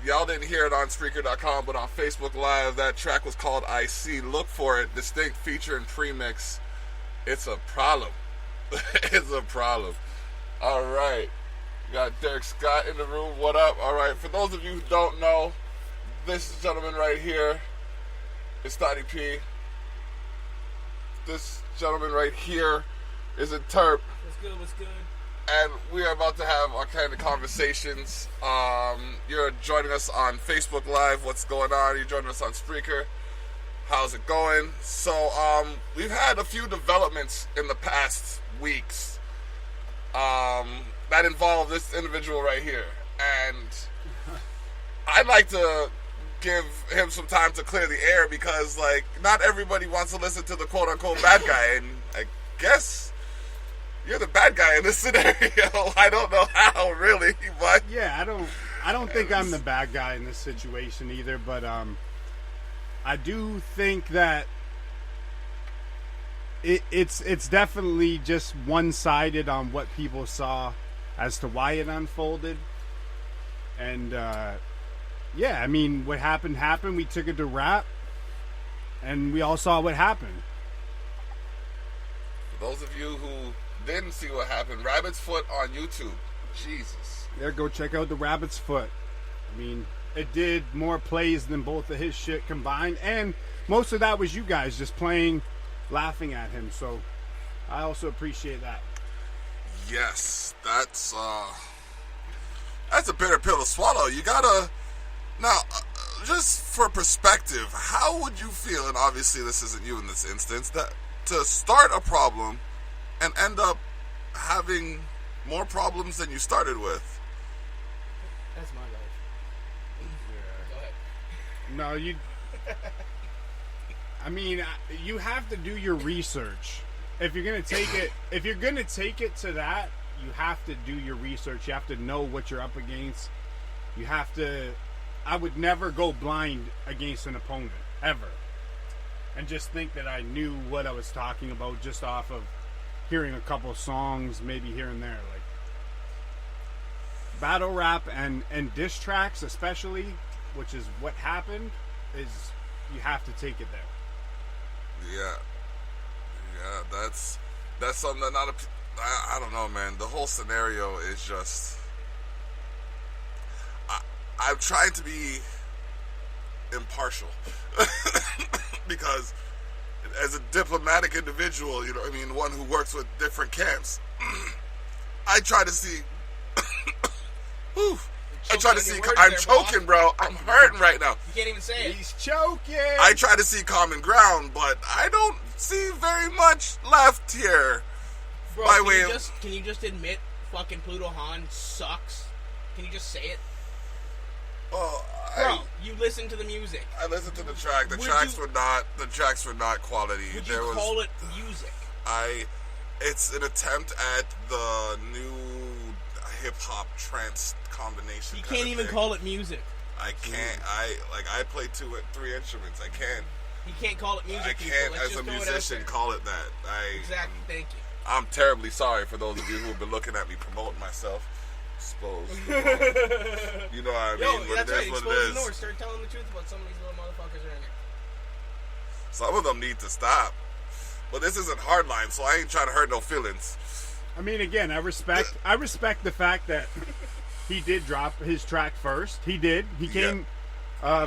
y'all didn't hear it on Spreaker.com, but on Facebook Live, that track was called I See. Look for it. Distinct feature and premix. It's a problem. It's a problem. All right. We got Derek Scott in the room. What up? All right. For those of you who don't know, this gentleman right here is Stotty P. This gentleman right here is Interp. What's good? What's good? And we are about to have our kind of conversations. You're joining us on Facebook Live. What's going on? You're joining us on Spreaker. How's it going? So, we've had a few developments in the past weeks that involve this individual right here. And I'd like to give him some time to clear the air because, like, not everybody wants to listen to the quote-unquote bad guy. And I guess you're the bad guy in this scenario. I don't know how, really, but yeah, I don't think I'm the bad guy in this situation either. But I do think that it's definitely just one-sided on what people saw as to why it unfolded. And yeah, I mean, what happened. We took it to rap, and we all saw what happened. For those of you who didn't see what happened, Rabbit's Foot on YouTube. Jesus. There, go check out the Rabbit's Foot. I mean, it did more plays than both of his shit combined, and most of that was you guys just playing, laughing at him. So I also appreciate that. Yes, that's a bitter pill to swallow. You gotta now, just for perspective, how would you feel? And obviously, this isn't you in this instance. That to start a problem and end up having more problems than you started with. That's my life. Yeah. Go ahead. No, you. I mean, you have to do your research. If you're gonna take it to that, you have to do your research. You have to know what you're up against. You have to. I would never go blind against an opponent ever, and just think that I knew what I was talking about just off of hearing a couple songs, maybe here and there. Like battle rap and diss tracks, especially, which is what happened, is you have to take it there. Yeah, that's something that I don't know, man. The whole scenario is just. I'm trying to be impartial because as a diplomatic individual, you know what I mean, one who works with different camps, I try to see I'm choking, bro. I'm hurting right now. You can't even say it. He's choking. I try to see common ground, but I don't see very much left here. Bro, can you just admit fucking Pluto Han sucks? Can you just say it? Bro, you listen to the music. I listened to the track. The tracks were not quality. Would you call it music? It's an attempt at the new hip hop trance combination. You can't even call it music. I can't. I play 2 and 3 instruments. I can't. You can't call it music. I can't, as a musician, call it that. Exactly. Thank you. I'm terribly sorry for those of you who have been looking at me promoting myself. Exposed. You know what I mean? Yo, that's right. What Expose it is. the North. Start telling the truth about some of these little motherfuckers around here. Some of them need to stop. But this isn't hardline, so I ain't trying to hurt no feelings. I mean, again, I respect the fact that he did drop his track first. He did. He came. Yeah.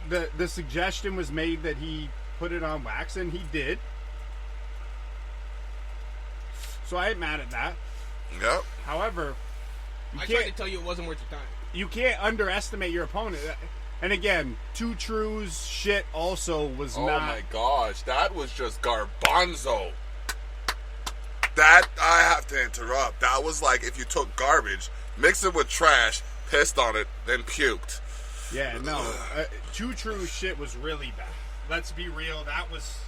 The suggestion was made that he put it on wax, and he did. So I ain't mad at that. Yep. However, I tried to tell you it wasn't worth your time. You can't underestimate your opponent. And again, Two True's shit also was not. Oh my gosh, that was just garbanzo. That I have to interrupt. That was like if you took garbage, mixed it with trash, pissed on it, then puked. Yeah, no. Two True's shit was really bad. Let's be real. That was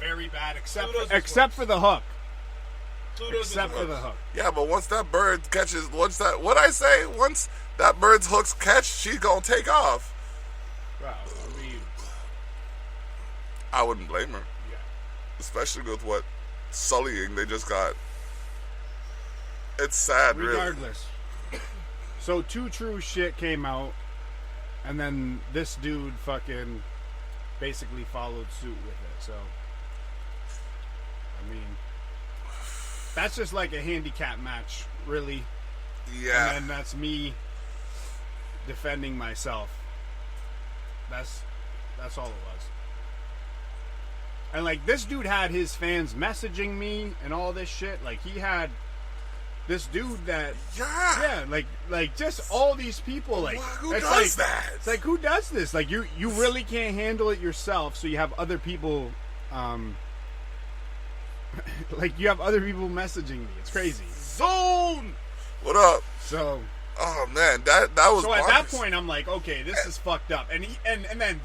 very bad, except for the hook. Except for the hook. Yeah, but once that bird once that bird's hooks catch, she's gonna take off. Well, I mean, I wouldn't blame her. Yeah. Especially with what sullying they just got. It's sad, regardless. really. So 2 True shit came out, and then this dude fucking basically followed suit with it. So, I mean, that's just like a handicap match, really. Yeah. And then that's me defending myself. That's all it was. And like, this dude had his fans messaging me and all this shit. Like, he had this dude that like just all these people, like, who does that? It's like, who does this? Like, you really can't handle it yourself, so you have other people like, you have other people messaging me. It's crazy. Zone, what up? So, oh man, that was so at that point I'm like, okay, this is fucked up. And then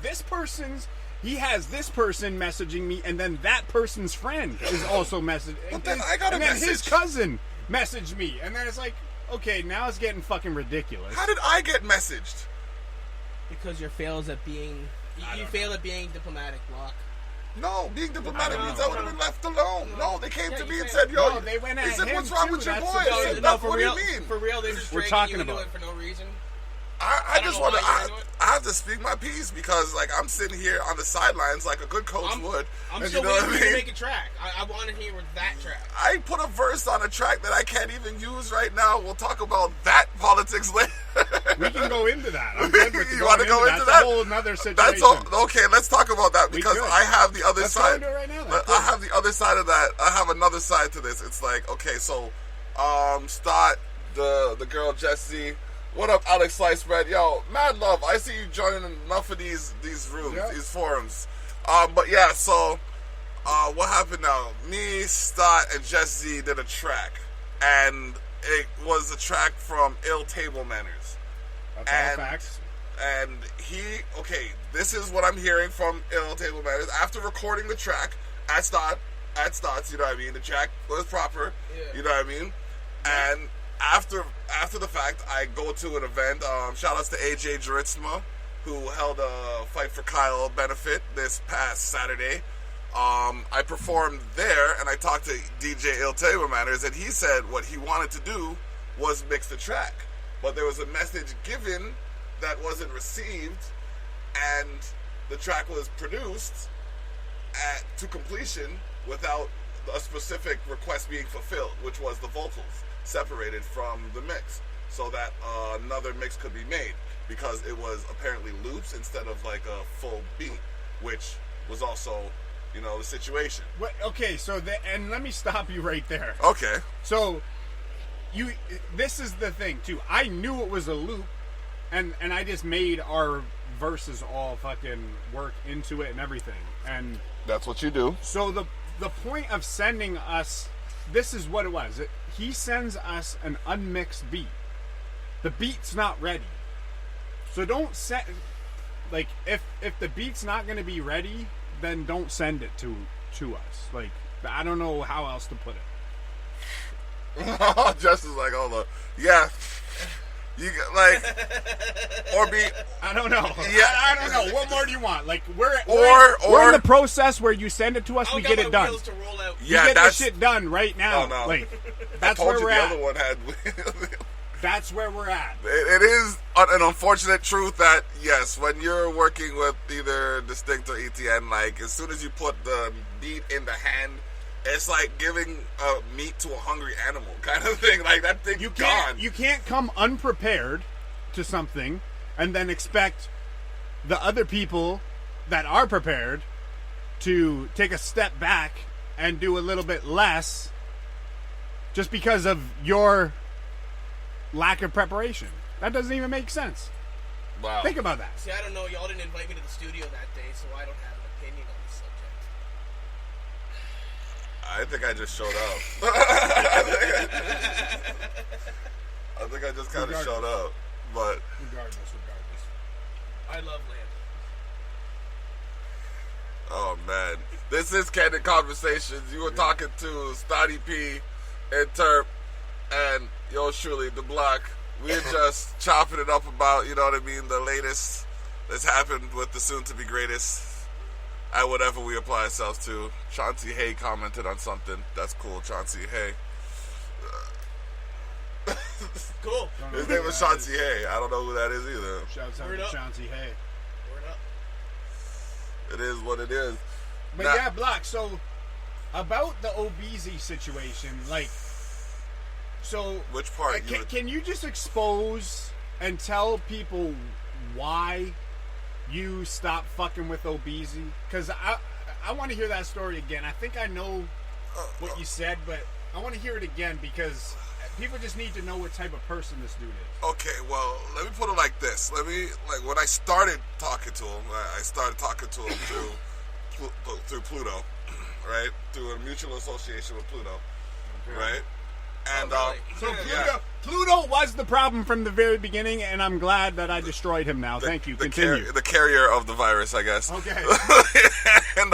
he has this person messaging me, and then that person's friend is also messaging. But then I got a message. And then his cousin messaged me, and then it's like, okay, now it's getting fucking ridiculous. How did I get messaged? Because you fail at being diplomatic, Block. No, being diplomatic means I would have been left alone. No, they came to me and said, "Yo," they went at said, him "What's wrong too. with your That's boy?" the- I said, No, "What do you mean?" For real, they're just We're dragging talking you into about it for no reason. I just want to. why you're I have to speak my piece because, like, I'm sitting here on the sidelines like a good coach would. I'm and still you know waiting what for I you to mean? make a track. I want to hear that track. I put a verse on a track that I can't even use right now. We'll talk about that politics later. We can go into that. I'm good with You want to go into That's that? a whole nother situation. That's all, okay. Let's talk about that because could. I have the other Let's go side. into it right now, then. I have the other side of that. I have another side to this. It's like, okay, so, Stott, the girl Jessie. What up, Alex Slicebread? Yo, mad love. I see you joining enough of these rooms, these forums. But yeah, so what happened now? Me, Stott, and Jessie did a track, and it was a track from Ill Table Manners. That's all facts. And this is what I'm hearing from Ill Table Manners after recording the track at Stott's, you know what I mean? The track was proper, you know what I mean? And after the fact, I go to an event. Shout outs to AJ Juritsma, who held a Fight for Kyle benefit this past Saturday. I performed there, and I talked to DJ Il Table Manners, and he said what he wanted to do was mix the track. But there was a message given that wasn't received, and the track was produced to completion without a specific request being fulfilled, which was the vocals separated from the mix so that another mix could be made, because it was apparently loops instead of like a full beat, which was also, you know, the situation. Okay, so and let me stop you right there. Okay. So this is the thing too. I knew it was a loop, and I just made our verses all fucking work into it and everything. And that's what you do. So the point of sending us, this is what it was. He sends us an unmixed beat. The beat's not ready. So don't send, like, if the beat's not going to be ready, then don't send it to us. Like, I don't know how else to put it. Just is like, hold on. Yeah. You like, or be. I don't know. Yeah. I don't know. What more do you want? Like, we're or in the process where you send it to us, we get it done. To roll out. Yeah, we get this shit done right now. Oh, no. Like, that's where we're at. The other one had. That's where we're at. It is an unfortunate truth that, yes, when you're working with either Distinct or ETN, like, as soon as you put the beat in the hand, it's like giving meat to a hungry animal kind of thing. Like, that thing's gone. You can't come unprepared to something and then expect the other people that are prepared to take a step back and do a little bit less just because of your lack of preparation. That doesn't even make sense. Wow. Think about that. See, I don't know. Y'all didn't invite me to the studio that day, so I don't have an opinion on the subject. I think I just showed up. I think I just kind of showed up. But regardless. I love land. Oh, man. This is Candid Conversations. You were talking to Stotty P and Interp and yours truly, The Block. We're just chopping it up about, you know what I mean, the latest that's happened with the soon-to-be greatest at whatever we apply ourselves to. Chauncey Hay commented on something. That's cool, Chauncey Hay. Cool. His name was Chauncey Hay. I don't know who that is either. Shouts out to Chauncey Hay. Word up. It is what it is. But now, yeah, Block, so about the obesity situation, like, so... Which part? Can you just expose and tell people why you stopped fucking with obesity? Because I want to hear that story again. I think I know what you said, but I want to hear it again because people just need to know what type of person this dude is. Okay, well, let me put it like this. When I started talking to him, I started talking to him through Pluto, right? Through a mutual association with Pluto, right? And so Pluto was the problem from the very beginning, and I'm glad that I destroyed him now. Thank you. Continue. The carrier of the virus, I guess. Okay. And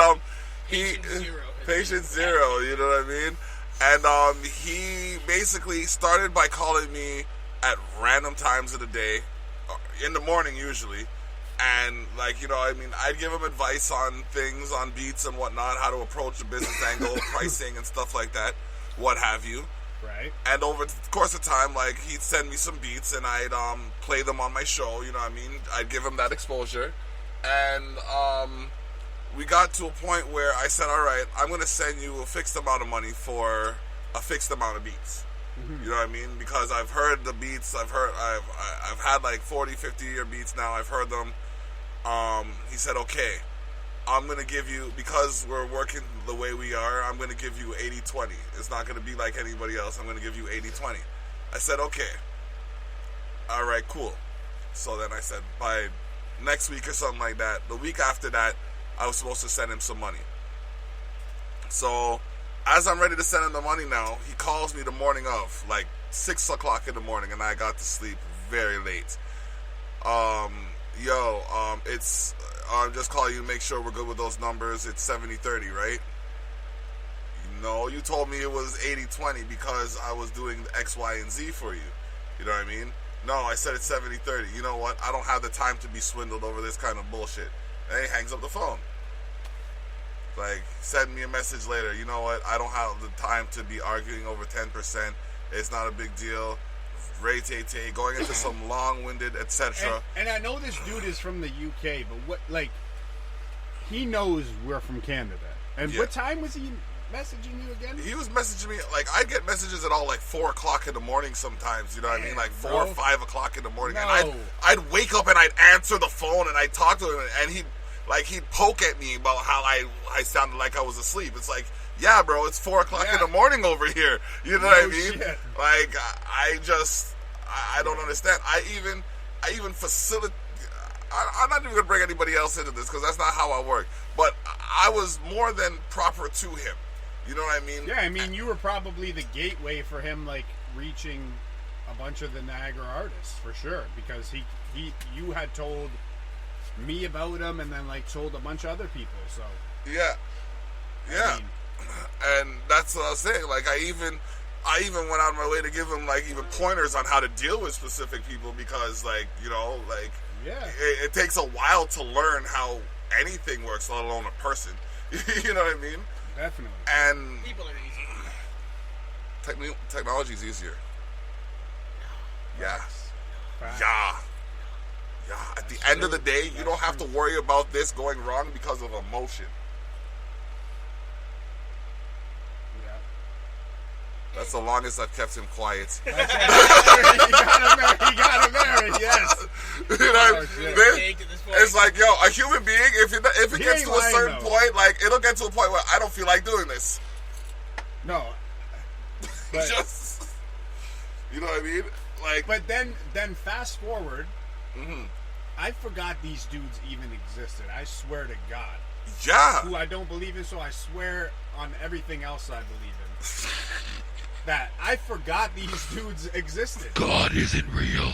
patient zero, you know what I mean? And he basically started by calling me at random times of the day, in the morning usually, and I'd give him advice on things, on beats and whatnot, how to approach the business angle, pricing and stuff like that, what have you. Right. And over the course of time, he'd send me some beats and I'd play them on my show, you know what I mean? I'd give him that exposure. And we got to a point where I said, all right, I'm going to send you a fixed amount of money for a fixed amount of beats. Mm-hmm. You know what I mean? Because I've heard the beats, I've had 40, 50 year beats now, I've heard them. He said, okay, I'm going to give you, because we're working the way we are, I'm going to give you 80-20. It's not going to be like anybody else. I'm going to give you 80-20. I said, okay. All right, cool. So then I said, by next week or something like that, the week after that, I was supposed to send him some money. So as I'm ready to send him the money now, he calls me the morning of, 6 o'clock in the morning, and I got to sleep very late. It's I'm just calling you to make sure we're good with those numbers. It's 70-30, right? No, you told me it was 80-20 because I was doing X, Y, and Z for you. You know what I mean? No, I said it's 70-30. You know what? I don't have the time to be swindled over this kind of bullshit. And he hangs up the phone. Send me a message later. You know what? I don't have the time to be arguing over 10%. It's not a big deal. Ray-tay-tay, going into some long-winded, etc. And I know this dude is from the UK, but he knows we're from Canada. And what time was he messaging you again? He was messaging me, I'd get messages at all 4 o'clock in the morning sometimes, you know what I mean? 4 or 5 o'clock in the morning. No. And I'd wake up and I'd answer the phone and I'd talk to him and he'd poke at me about how I sounded like I was asleep. It's yeah, bro, it's 4 o'clock in the morning over here. You know what I mean? Shit. I don't understand. I even facilitate. I'm not even gonna bring anybody else into this because that's not how I work. But I was more than proper to him. You know what I mean? Yeah, I mean you were probably the gateway for him, reaching a bunch of the Niagara artists for sure, because you had told me about him, and then told a bunch of other people. So yeah. I mean, and that's what I was saying. I even went out of my way to give him even pointers on how to deal with specific people because it takes a while to learn how anything works, let alone a person. You know what I mean? Definitely. And people are easy. Technology's easier. Yeah. Facts. Yeah. At the end of the day, you don't have to worry about this going wrong because of emotion. That's the longest I've kept him quiet. He got him married, yes. You know, it's a human being, if it gets to a certain point, it'll get to a point where I don't feel like doing this. No. But, you know what I mean? But then fast forward, mm-hmm. I forgot these dudes even existed. I swear to God. Yeah. Who I don't believe in, so I swear on everything else I believe in. That I forgot these dudes existed. God isn't real.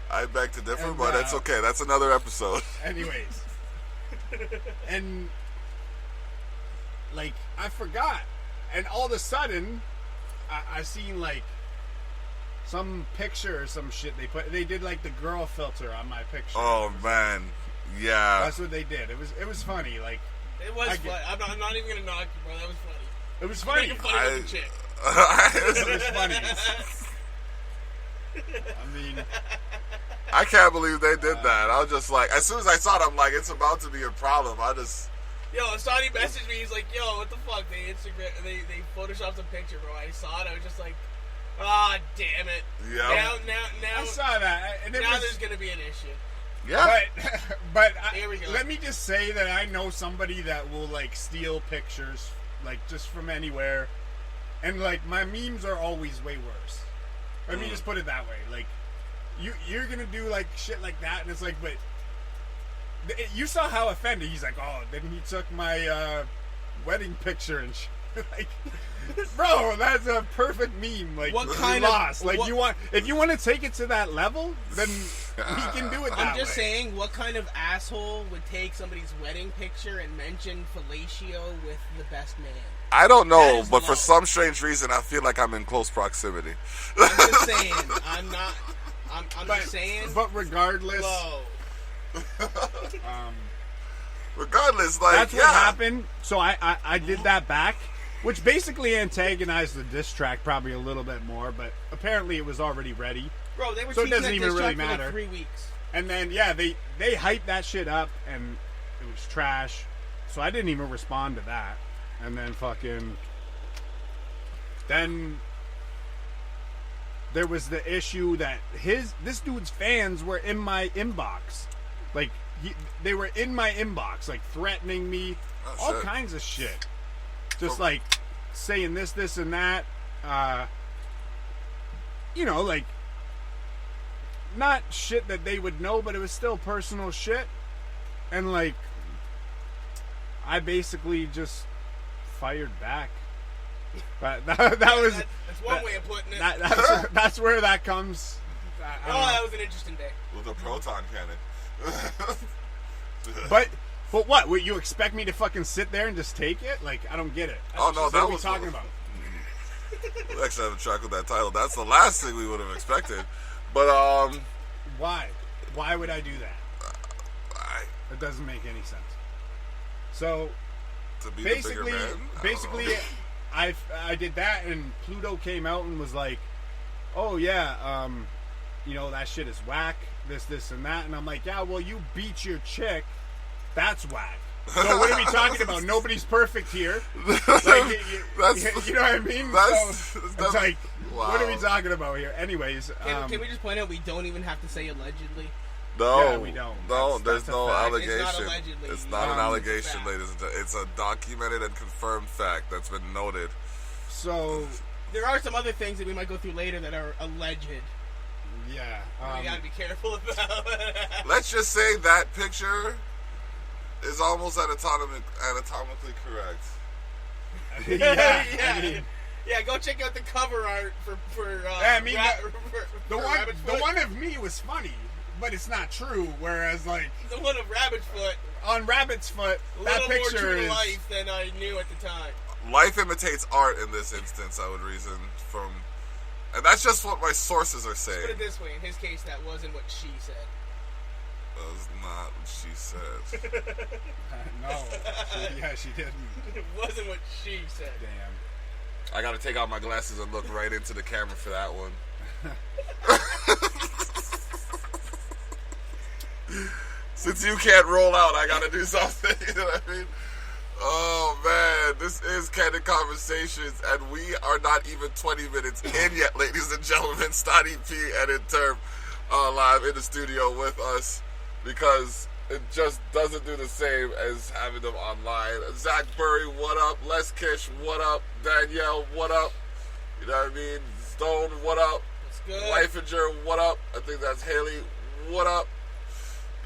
I beg to differ, but that's okay. That's another episode. Anyways. And, I forgot. And all of a sudden, I seen, some picture or some shit they did, the girl filter on my picture. Oh, man. Yeah. That's what they did. It was funny, It was funny. I'm not even gonna knock you, bro. That was funny. It was funny. Funny looking chick. It was funny. I mean, I can't believe they did that. I was just like, as soon as I saw it, I'm like, it's about to be a problem. Yo, Stotty messaged me. He's like, "Yo, what the fuck? They photoshopped a picture, bro. I saw it. I was just like, ah, damn it. Yeah. Now I saw that, and there's gonna be an issue. Yeah. But Here we go. let me just say that I know somebody that will like steal pictures, like just from anywhere, and like my memes are always way worse. Let me just put it that way. Like, you're gonna do like shit like that, and it's like, but you saw how offended he's like. Oh, then he took my wedding picture and shit. Like, bro, that's a perfect meme. Like, what kind of like if you want to take it to that level, then we can do it that way. I'm just saying, what kind of asshole would take somebody's wedding picture and mention fellatio with the best man? I don't know, but for some strange reason, I feel like I'm in close proximity. I'm just saying. I'm not. I'm just saying. But regardless, regardless, like that's what happened. So I did that back, which basically antagonized the diss track probably a little bit more. But apparently it was already ready. Bro, they were so it teasing doesn't that even diss really track for matter. like 3 weeks. And then they hyped that shit up, and it was trash. So I didn't even respond to that. And then then there was the issue that this dude's fans were in my inbox, like they were in my inbox, like threatening me, all kinds of shit, just like saying this and that, like not shit that they would know, but it was still personal shit, and like I basically just fired back. But that was that's one way of putting it. That's where that comes. That was an interesting day with a proton cannon. but what? Would you expect me to fucking sit there and just take it? Like, I don't get it. Oh no, that what was we talking about. We actually have a track with that title. That's the last thing we would have expected. But why? Why would I do that? It doesn't make any sense. So to be basically, the bigger man? I did that, and Pluto came out and was like, "Oh yeah, that shit is whack. This, and that." And I'm like, "Yeah, well, you beat your chick. That's whack." So what are we talking about? Nobody's perfect here. Like, you know what I mean? It's like, wow. What are we talking about here? Anyways, can we just point out we don't even have to say allegedly? No, yeah, we don't. No, there's no allegation. It's not allegedly. It's not an allegation, ladies and gentlemen. It's a documented and confirmed fact that's been noted. So there are some other things that we might go through later that are alleged. Yeah, we gotta be careful about. Let's just say that picture is almost anatomically correct. Yeah, go check out the cover art for the one of me was funny, but it's not true. Whereas like the one of Rabbit's Foot on Rabbit's Foot, that picture more true is to life than I knew at the time. Life imitates art in this instance. I would reason from, and that's just what my sources are saying. Let's put it this way: in his case, that wasn't what she said. That was not what she said. No, she didn't. It wasn't what she said. Damn. I gotta take out my glasses and look right into the camera for that one. Since you can't roll out, I gotta do something. You know what I mean? Oh man, this is Candid Conversations, and we are not even 20 minutes in yet, ladies and gentlemen. Stotty P and Interp live in the studio with us, because it just doesn't do the same as having them online. Zach Burry, what up? Les Kish, what up? Danielle, what up? You know what I mean? Stone, what up? What's good? Leifinger, what up? I think that's Haley, what up?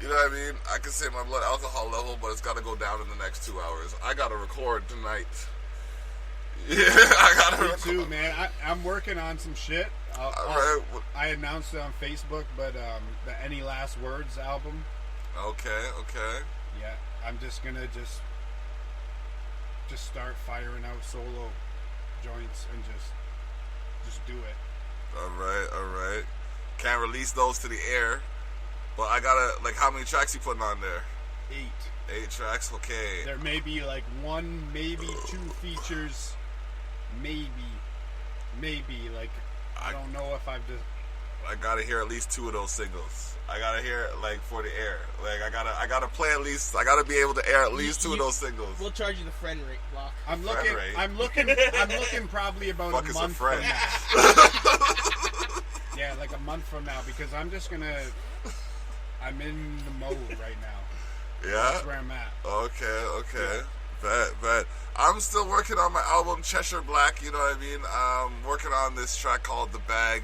You know what I mean? I can say my blood alcohol level, but it's got to go down in the next 2 hours. I got to record tonight. Yeah, I got to record. Me too, man. I'm working on some shit. I announced it on Facebook, but the Any Last Words album. Okay. Yeah, I'm just gonna just start firing out solo joints and just do it. All right. Can't release those to the air, but I gotta, like, how many tracks you putting on there? 8 tracks. Okay. There may be like 1, maybe 2 features, maybe. Like, I don't know if I've just I gotta hear at least 2 of those singles. I gotta hear it, like, for the air. Like, I gotta play at least. I gotta be able to air at least 2 of those singles. We'll charge you the friend rate block. I'm looking probably about Fuck a is month a friend? from now. Yeah, like a month from now, because I'm in the mode right now. Yeah? That's where I'm at. Okay. Bet. I'm still working on my album, Cheshire Black, you know what I mean? I'm working on this track called The Bag.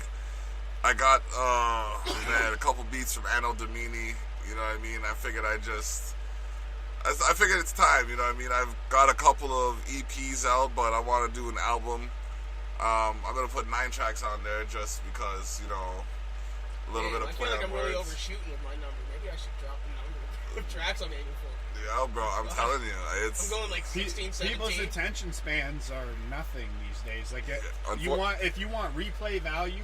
I got, a couple beats from Anno Domini, you know what I mean? I figured it's time, you know what I mean? I've got a couple of EPs out, but I want to do an album. I'm going to put 9 tracks on there just because, you know, a little bit of play on words. I feel like I'm really overshooting with my number. Maybe I should drop the number of tracks I'm aiming for. Yeah, bro, I'm telling you. I'm going like 16, 17. People's attention spans are nothing these days. Like, if you want replay value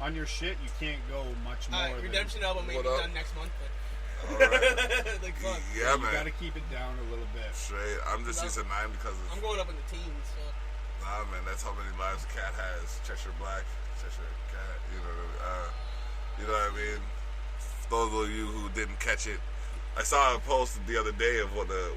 on your shit, you can't go much more. Redemption album may be done next month. All right. Like, fuck. Yeah, you man. You gotta keep it down a little bit. Straight. I'm just using 9 because I'm going up in the teens. So. Nah, man, that's how many lives a cat has. Cheshire Black, Cheshire Cat. You know what I mean? Those of you who didn't catch it, I saw a post the other day of what the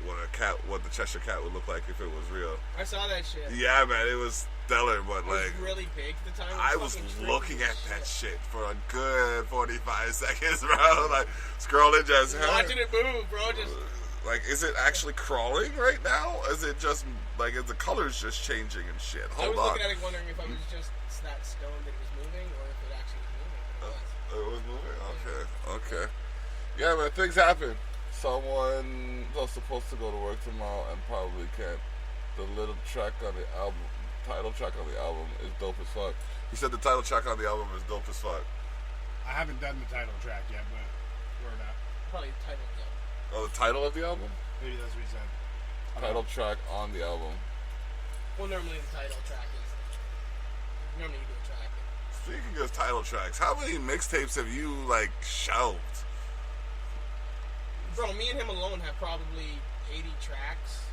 Cheshire Cat would look like if it was real. I saw that shit. Yeah, man, it was stellar, but it was really big at the time. I was looking at that shit for a good 45 seconds, bro. Like scrolling, just watching it move, bro. Just like, is it actually crawling right now? Is it just like, is the colors just changing and shit? Hold on. I was looking at it, wondering if I was just that stoned that it was moving, or if it actually was moving. It was moving. Okay. Yeah, man, things happen. Someone was supposed to go to work tomorrow and probably can't. The little track on the album, title track on the album is dope as fuck. He said the title track on the album is dope as fuck. I haven't done the title track yet, but word up. Probably the title of the album. Oh, the title of the album? Maybe that's what he said. Title track on the album. Well, normally the title track is. Normally you do a track. Speaking of title tracks, how many mixtapes have you, like, shelved? Bro, me and him alone have probably 80 tracks,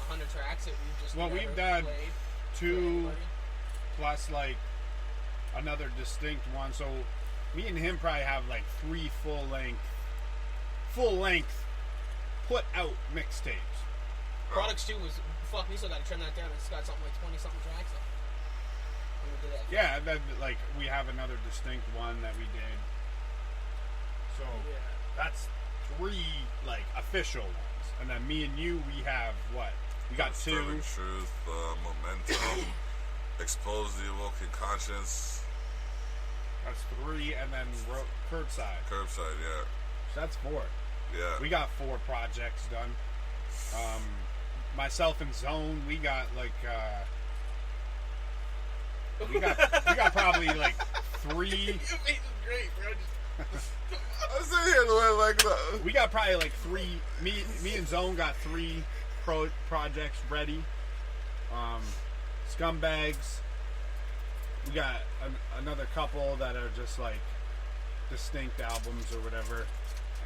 100 tracks that we've just we've done played 2 plus, like, another distinct one. So, me and him probably have, like, 3 full length, put out mixtapes. Products 2 was, fuck, we still gotta trim that down. It's got something like 20 something tracks on it. Yeah, then, like, we have another distinct one that we did. So, that's 3, like, official ones. And then me and you, we have what? We got 2. Sterling Truth, Momentum, Expose the Awoken Conscience. That's 3, and then Curbside. Curbside, yeah. So that's 4. Yeah. We got 4 projects done. Myself and Zone, we got like we got probably like 3. Your face is great, bro. I'm sitting here doing like that. We got probably like 3. Me and Zone got 3 projects ready. Scumbags. We got another couple that are just like distinct albums or whatever,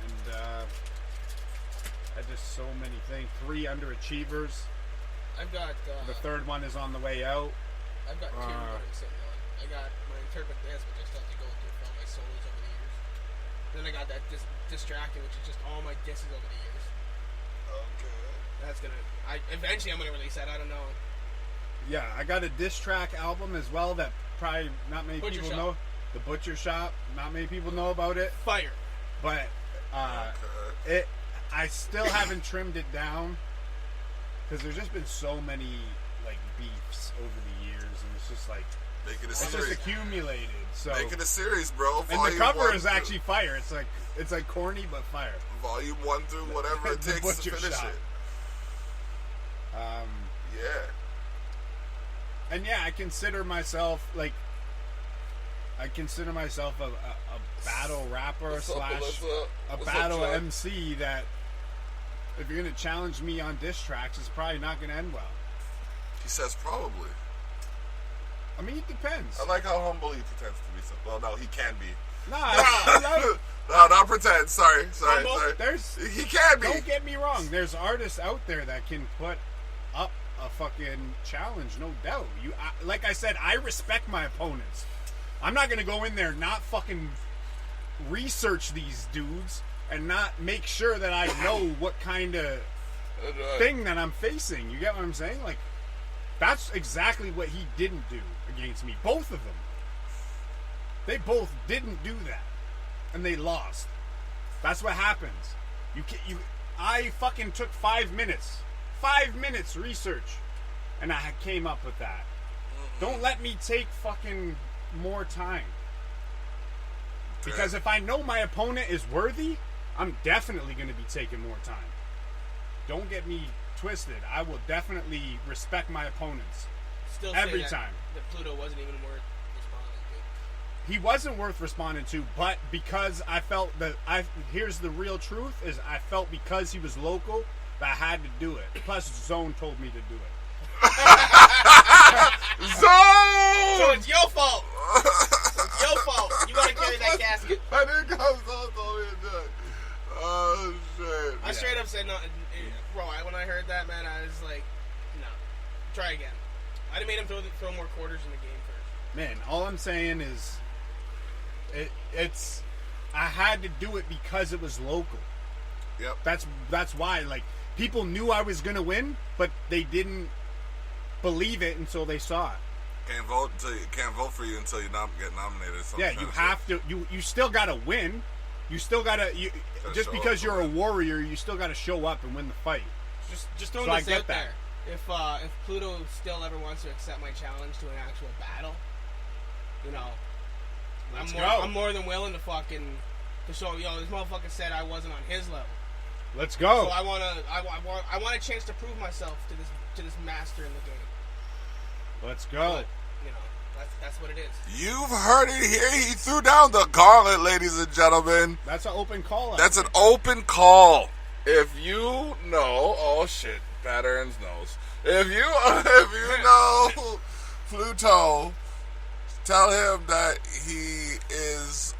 and just so many things. 3 Underachievers. I've got the 3rd one is on the way out. I've got 2 that I'm sitting on. I got my Interpret Dance, which I still have to go through for all my solos over the years. Then I got that Distracted, which is just all my disses over the years. Okay. That's eventually I'm gonna release that. I don't know. Yeah, I got a diss track album as well that probably not many Butcher people Shop. know. The Butcher Shop. Not many people know about it. Fire. But I still haven't trimmed it down because there's just been so many like beefs over the years, and it's just like Making a it's series. just accumulated. So Making a series, bro. and the cover is actually fire. It's like corny but fire. Volume 1 through whatever it The takes to Butcher finish Shop. it. Yeah. And yeah, I consider myself a battle rapper What's up, slash Alyssa? a What's battle up, John? MC that if you're gonna challenge me on diss tracks, it's probably not gonna end well. He says probably. I mean, it depends. I like how humble he pretends to be. Well, no, he can be. No, not pretend. Sorry. He can be. Don't get me wrong. There's artists out there that can put up a fucking challenge, no doubt. Like I said, I respect my opponents. I'm not going to go in there not fucking research these dudes and not make sure that I know what kind of thing that I'm facing. You get what I'm saying? Like, that's exactly what he didn't do against me. Both of them. They both didn't do that. And they lost. That's what happens. I fucking took 5 minutes. 5 minutes research. And I came up with that. Don't let me take fucking more time. Because if I know my opponent is worthy, I'm definitely going to be taking more time. Don't get me twisted. I will definitely respect my opponents. Still every time. That Pluto wasn't even worth responding to. He wasn't worth responding to, but because I felt that here's the real truth is I felt because he was local that I had to do it. Plus Zone told me to do it. Zone! So it's your fault. It's your fault. You gotta carry that casket. I didn't go Zone told me to do it. Oh shit. I straight up said no, bro. When I heard that, man, I was like, no, try again. I'd have made him throw more quarters in the game first. Man, all I'm saying is, it's I had to do it because it was local. Yep. That's why. Like, people knew I was gonna win, but they didn't believe it until they saw it. Can't vote for you until you get nominated. Yeah, you have to. You still gotta win. You still gotta. Just because you're a warrior, you still gotta show up and win the fight. Just throwing this out there. If Pluto still ever wants to accept my challenge to an actual battle, you know, I'm more than willing to show. This motherfucker said I wasn't on his level. Let's go. So I want a chance to prove myself to this master in the game. Let's go. But, you know, that's what it is. You've heard it here. He threw down the gauntlet, ladies and gentlemen. That's an open call. That's an open call. If you know, oh shit, Bad Aaron's knows. If you know Pluto, tell him that he has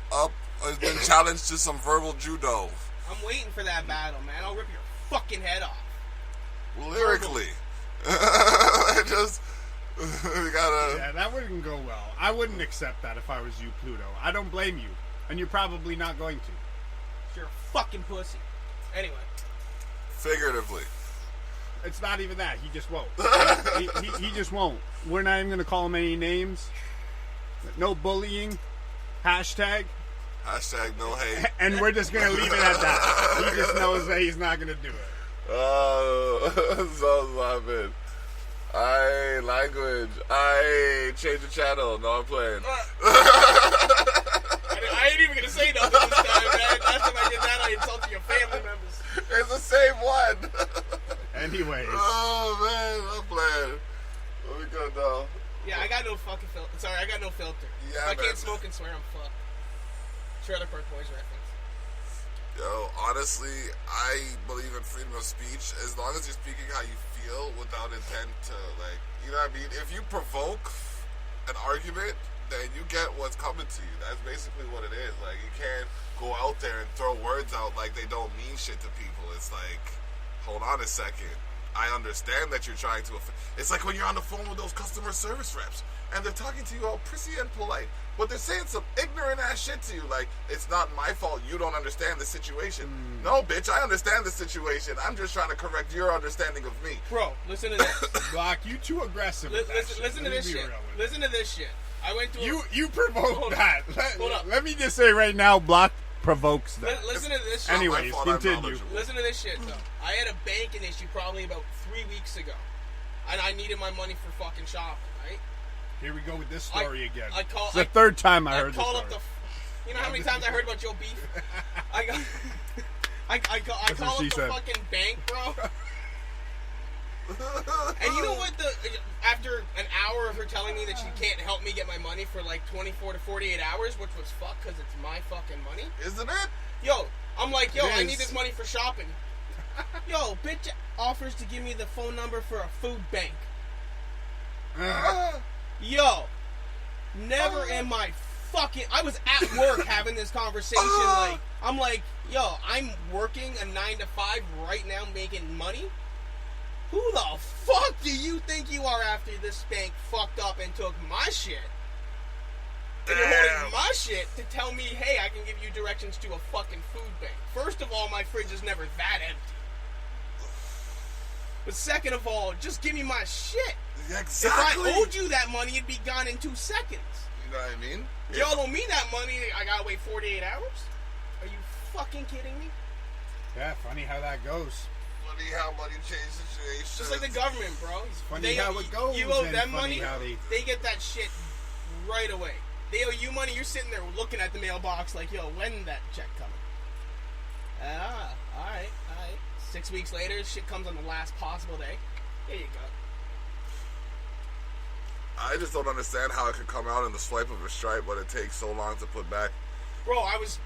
been challenged to some verbal judo. I'm waiting for that battle, man. I'll rip your fucking head off. Lyrically. We gotta... Yeah, that wouldn't go well. I wouldn't accept that if I was you, Pluto. I don't blame you. And you're probably not going to. You're a fucking pussy. Anyway. Figuratively. It's not even that. He just won't. he just won't. We're not even going to call him any names. No bullying. Hashtag no hate. And we're just going to leave it at that. He just knows that he's not going to do it. Oh, so laughing. Language. Change the channel. No, I'm playing. I ain't even gonna say nothing this time, man. Last time I did that, I insulted your family members. It's the same one. Anyways. Oh man, I'm playing. What we gonna do? Yeah, I got no fucking filter. Sorry, I got no filter. Yeah, if I can't smoke and swear, I'm fucked. Trailer Park Boys reference. Yo, honestly, I believe in freedom of speech as long as you're speaking how you feel without intent to, like, you know what I mean? If you provoke an argument, then you get what's coming to you. That's basically what it is. Like, you can't go out there and throw words out like they don't mean shit to people. It's like, hold on a second. I understand that you're trying to... It's like when you're on the phone with those customer service reps and they're talking to you all prissy and polite, but they're saying some ignorant ass shit to you. Like, it's not my fault you don't understand the situation. No, bitch, I understand the situation. I'm just trying to correct your understanding of me. Bro, listen to this. Block, you too aggressive. Listen to this shit. Listen to this shit. I went to you provoked that. Hold up. Let me just say right now, Block provokes that. Listen to this shit. Anyways, continue. Listen to this shit, though. I had a banking issue probably about 3 weeks ago. And I needed my money for fucking shopping, right? Here we go with this story again. It's the third time I heard this story. You know how many times I heard about your beef? I call up the fucking bank, bro. And you know what? After an hour of her telling me that she can't help me get my money for like 24 to 48 hours, which was fuck because it's my fucking money. Isn't it? Yo, I'm like, I need this money for shopping. Yo, bitch offers to give me the phone number for a food bank. Yo, never in my fucking... I was at work having this conversation. I'm like, yo, I'm working a 9 to 5 right now making money. Who the fuck do you think you are after this bank fucked up and took my shit? And you're holding my shit to tell me, hey, I can give you directions to a fucking food bank. First of all, my fridge is never that empty. But second of all, just give me my shit. Exactly. If I owed you that money, it'd be gone in 2 seconds. You know what I mean? Y'all owe me that money, I gotta wait 48 hours? Are you fucking kidding me? Yeah, funny how that goes. Funny how money changes situations. Just like the government, bro. Funny how it goes. You owe them funny money, how they get that shit right away. They owe you money, you're sitting there looking at the mailbox like, yo, when that check coming? Alright. 6 weeks later, shit comes on the last possible day. There you go. I just don't understand how it could come out in the swipe of a stripe, but it takes so long to put back. Bro, I was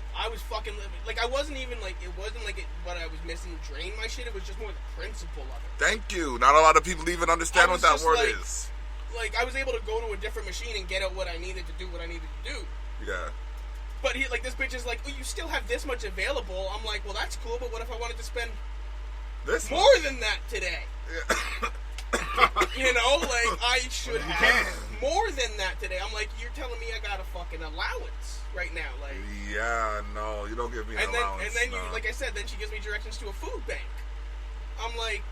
fucking living. Like, I wasn't even like, it wasn't like what I was missing drain my shit. It was just more the principle of it. Thank you. Not a lot of people even understand what that word is. Like, I was able to go to a different machine and get out what I needed to do, what I needed to do. Yeah. But this bitch is like, oh, you still have this much available. I'm like, well, that's cool, but what if I wanted to spend this more than that today? Yeah. You know, like, I should have more than that today. I'm like, you're telling me I got a fucking allowance right now, like. Yeah, no, you don't give me an allowance. And then you, like I said, then she gives me directions to a food bank. I'm like,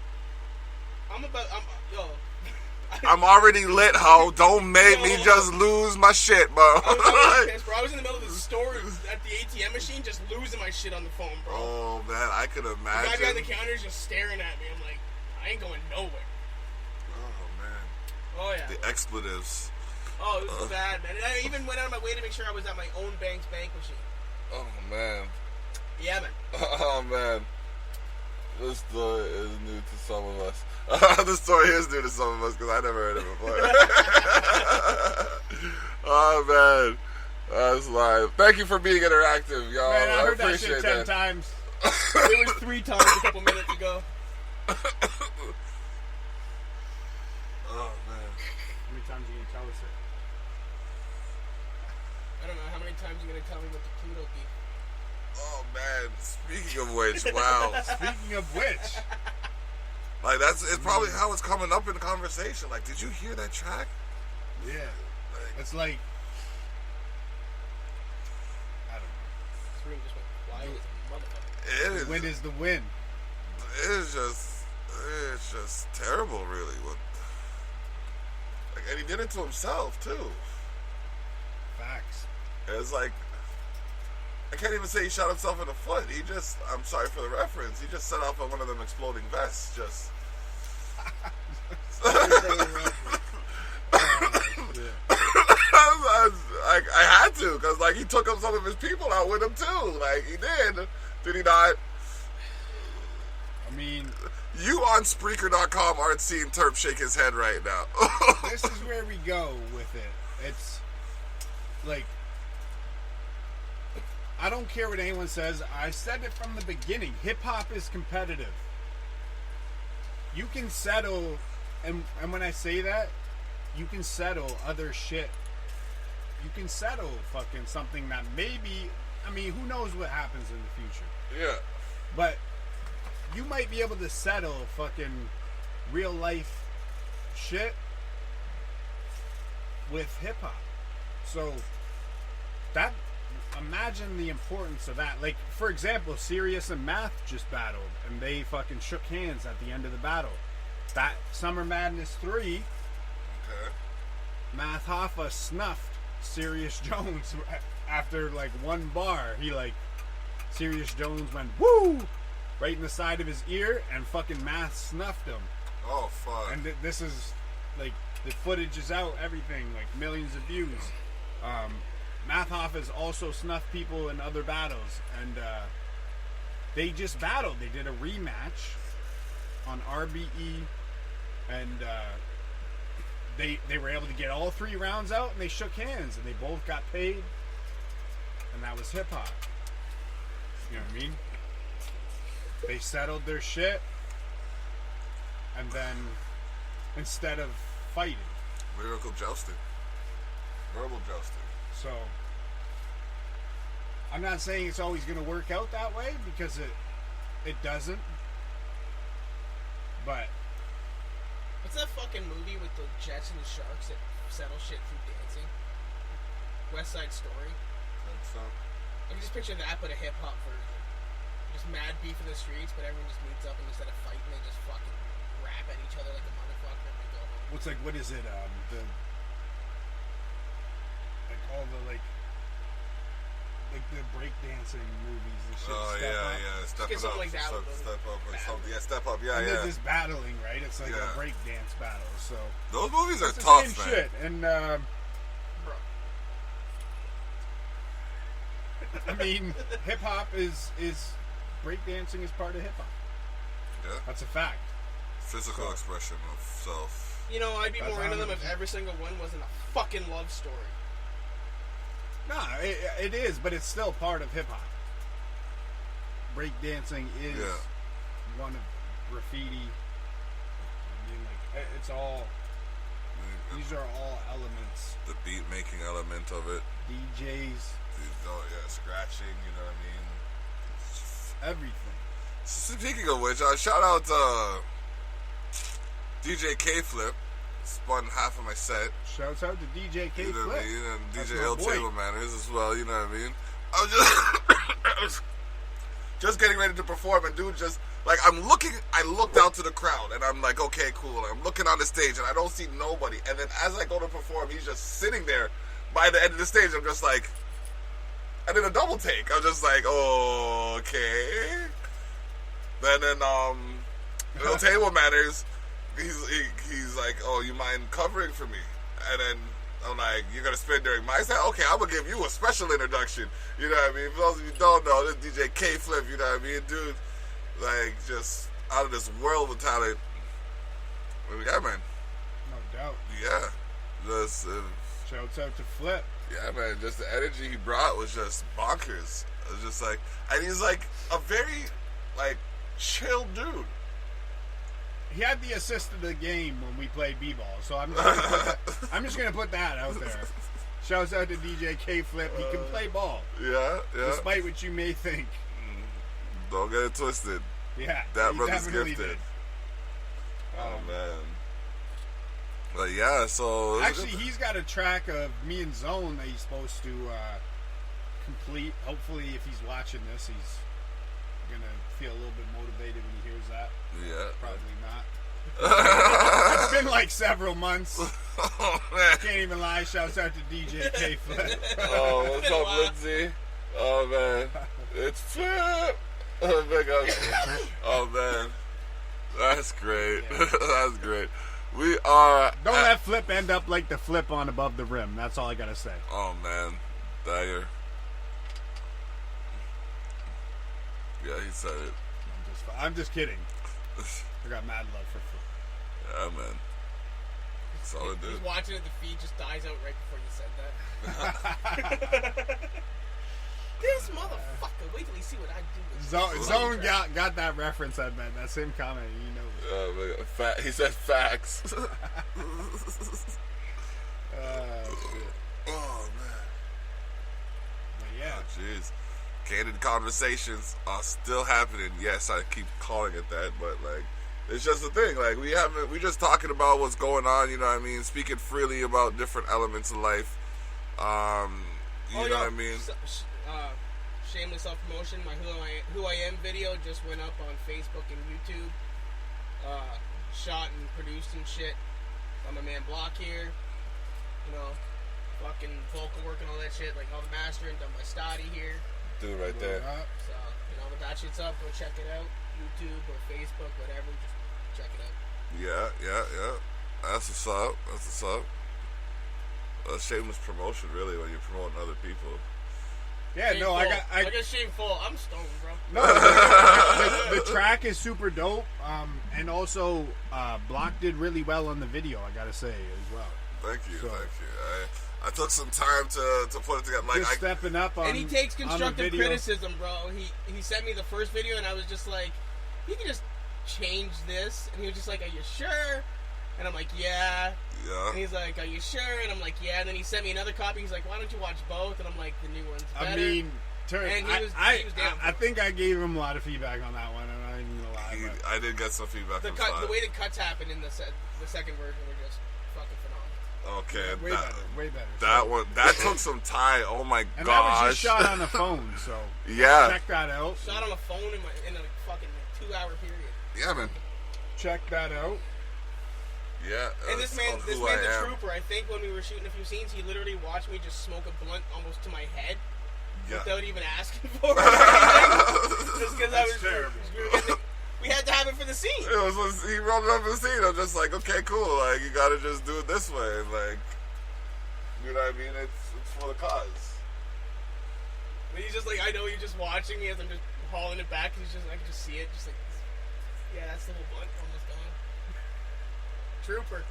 I'm already lit, ho. Don't make me just lose my shit, bro. I was pissed, bro. I was in the middle of the store at the ATM machine just losing my shit on the phone, bro. Oh, man, I could imagine. The guy behind the counter is just staring at me. I'm like, I ain't going nowhere. Oh, man. Oh, yeah. The expletives. Oh, it was bad, man. And I even went out of my way to make sure I was at my own bank's bank machine. Oh, man. Yeah, man. Oh, man. This story is new to some of us. This story is new to some of us because I never heard it before. Oh, man. That's live. Thank you for being interactive, y'all. Man, I heard that appreciate shit 10 times. It was 3 times a couple minutes ago. Oh, man. How many times are you going to tell us it? I don't know. How many times are you going to tell me what the Pluto beef? Oh, man. Speaking of which, wow. Speaking of which. Like, it's probably how it's coming up in the conversation. Like, did you hear that track? Yeah. It's like, I don't know. This room just went quiet as a motherfucker. It is. The wind is the wind. It's just terrible, really. And he did it to himself, too. Facts. It's like, I can't even say he shot himself in the foot. I'm sorry for the reference, he just set off on one of them exploding vests. Just. I had to, because, like, he took up some of his people out with him, too. Like, he did. Did he not? I mean, you on Spreaker.com aren't seeing Terp shake his head right now. This is where we go with it. It's like, I don't care what anyone says. I said it from the beginning. Hip-hop is competitive. You can settle, and when I say that, you can settle other shit. You can settle fucking something that maybe, I mean, who knows what happens in the future. Yeah. But you might be able to settle fucking real life shit with hip hop. So that, imagine the importance of that. Like, for example, Sirius and Math just battled, and they fucking shook hands at the end of the battle. That Summer Madness 3, Okay. Math Hoffa snuffed Sirius Jones after like one bar. Sirius Jones went woo right in the side of his ear, and fucking Math snuffed him. Oh, fuck. And this is like, the footage is out, everything, like millions of views. Math Hoffa has also snuffed people in other battles, and they just battled. They did a rematch on RBE, and they were able to get all 3 rounds out, and they shook hands, and they both got paid, and that was hip hop. You know what I mean? They settled their shit, and then instead of fighting, Lyrical jousting. Verbal jousting. so I'm not saying it's always going to work out that way, because it doesn't. But What's that fucking movie with the Jets and the Sharks that settle shit through dancing? West Side Story. So. I can just picture that, but a hip hop version. Just mad beef in the streets, but everyone just meets up and instead of fighting, they just fucking rap at each other like a motherfucker and they go home. What's like? What is it? All the the breakdancing movies and shit. Oh Step Up. Something like that. Step Up or something. Yeah, Step Up. Yeah, and yeah. there's this battling, right? It's like a breakdance battle. So those movies are it's the tough, same man. shit. And Bro. I mean, hip hop is breakdancing is part of hip hop. Yeah, that's a fact. Physical expression of self. You know, I'd be That's more into them if every single one wasn't a fucking love story. Nah, it is, but it's still part of hip hop. Breakdancing is one of graffiti. I mean, like it's all. These are all elements. The beat making element of it. DJs. Oh yeah, scratching. You know what I mean? Everything. Speaking of which, shout out DJ K Flip. Spun half of my set. Shouts out to DJ K You know what I Flip. mean? And That's DJ my L boy. Table Manners as well. You know what I mean? I was just getting ready to perform, and dude, just like I looked out to the crowd, and I'm like, okay, cool. And I'm looking on the stage, and I don't see nobody. And then as I go to perform, he's just sitting there by the end of the stage. I'm just like, I did a double take. I'm just like, oh, okay. Then L Table Manners. He's like, oh, you mind covering for me? And then I'm like, you're gonna spin during my set? Okay, I'm gonna give you a special introduction. You know what I mean? For those of you who don't know, this DJ K Flip, you know what I mean? Dude, like, just out of this world of talent. Yeah, man. No doubt. Yeah. Just, Shouts out to Flip. yeah, man. Just the energy he brought was just bonkers. It was just like, and he's like a very, like, chill dude. He had the assist of the game when we played b-ball, so I'm just gonna put that out there. Shouts out to DJ K Flip. He can play ball, Yeah, yeah. despite what you may think. Don't get it twisted. Yeah, That he brother's definitely gifted. did. Oh, man. But yeah, so... Actually, he's got a track of me and Zone that he's supposed to complete. Hopefully, if he's watching this, he's gonna feel a little bit motivated when he hears that. Yeah. Probably not. It's been like several months. Oh, man. Can't even lie. Shouts out to DJ K Flip. Oh, what's up, Lindsay? Oh, man. It's Flip. Oh, big up. Oh, man. That's great. Yeah. That's great. We are... Don't let Flip end up like the flip on above the rim. That's all I gotta say. Oh, man. Dyer. Yeah, he said it. I'm just kidding. I got mad love for Flip. Yeah, man. Solid dude. He's watching it, the feed just dies out right before you said that. This motherfucker, wait till you see what I do. Zone got that reference, I bet. That same comment, you know. He said facts. Shit. Oh, man. But yeah. Oh, jeez. Candid conversations are still happening. Yes, I keep calling it that, but like, it's just a thing. Like, we're just talking about what's going on. You know what I mean? Speaking freely about different elements of life. You know what I mean? Shameless self-promotion. My Who I Am video just went up on Facebook and YouTube. Shot and produced and shit. I'm a man Block here. You know, fucking vocal work and all that shit. Like all the mastering done by Stotty here. Dude, right there. So, you know, when that shit's up, go check it out. YouTube or Facebook, whatever. Just check it out. Yeah. That's what's up. A shameless promotion, really, when you're promoting other people. Yeah, Shameful. no, I got shameful. I'm stoned, bro. No, the track is super dope. And also, Block did really well on the video, I gotta say, as well. Thank you. So- I took some time to put it together. Like, Just stepping up on And he takes on the constructive video. criticism, bro. He sent me the first video, and I was just like, you can just change this. And he was just like, are you sure? And I'm like, yeah. Yeah. And he's like, are you sure? And I'm like, yeah. And then he sent me another copy. He's like, why don't you watch both? And I'm like, the new one's better. I mean, And he was down for I it. think I gave him a lot of feedback on that one, and I ain't gonna lie. I did get some feedback from Sly. the way the cuts happen in the second version were just fucking phenomenal. Okay, Way better. That took some time. Oh my and gosh. that was just shot on a phone, so yeah. check that out. Shot on a phone in a fucking 2-hour period. Yeah, man. Check that out. Yeah. And this man's a trooper. I think when we were shooting a few scenes, he literally watched me just smoke a blunt almost to my head without even asking for it. Just because I was terrible. We had to have it for the scene. He rolled it up for the scene. I'm just like, okay, cool. Like, you gotta just do it this way. Like, you know what I mean? It's for the cause. But he's just like, I know you're just watching me as I'm just hauling it back. He's just, I can just see it. Just like, yeah, that's the little blunt almost gone. Trooper.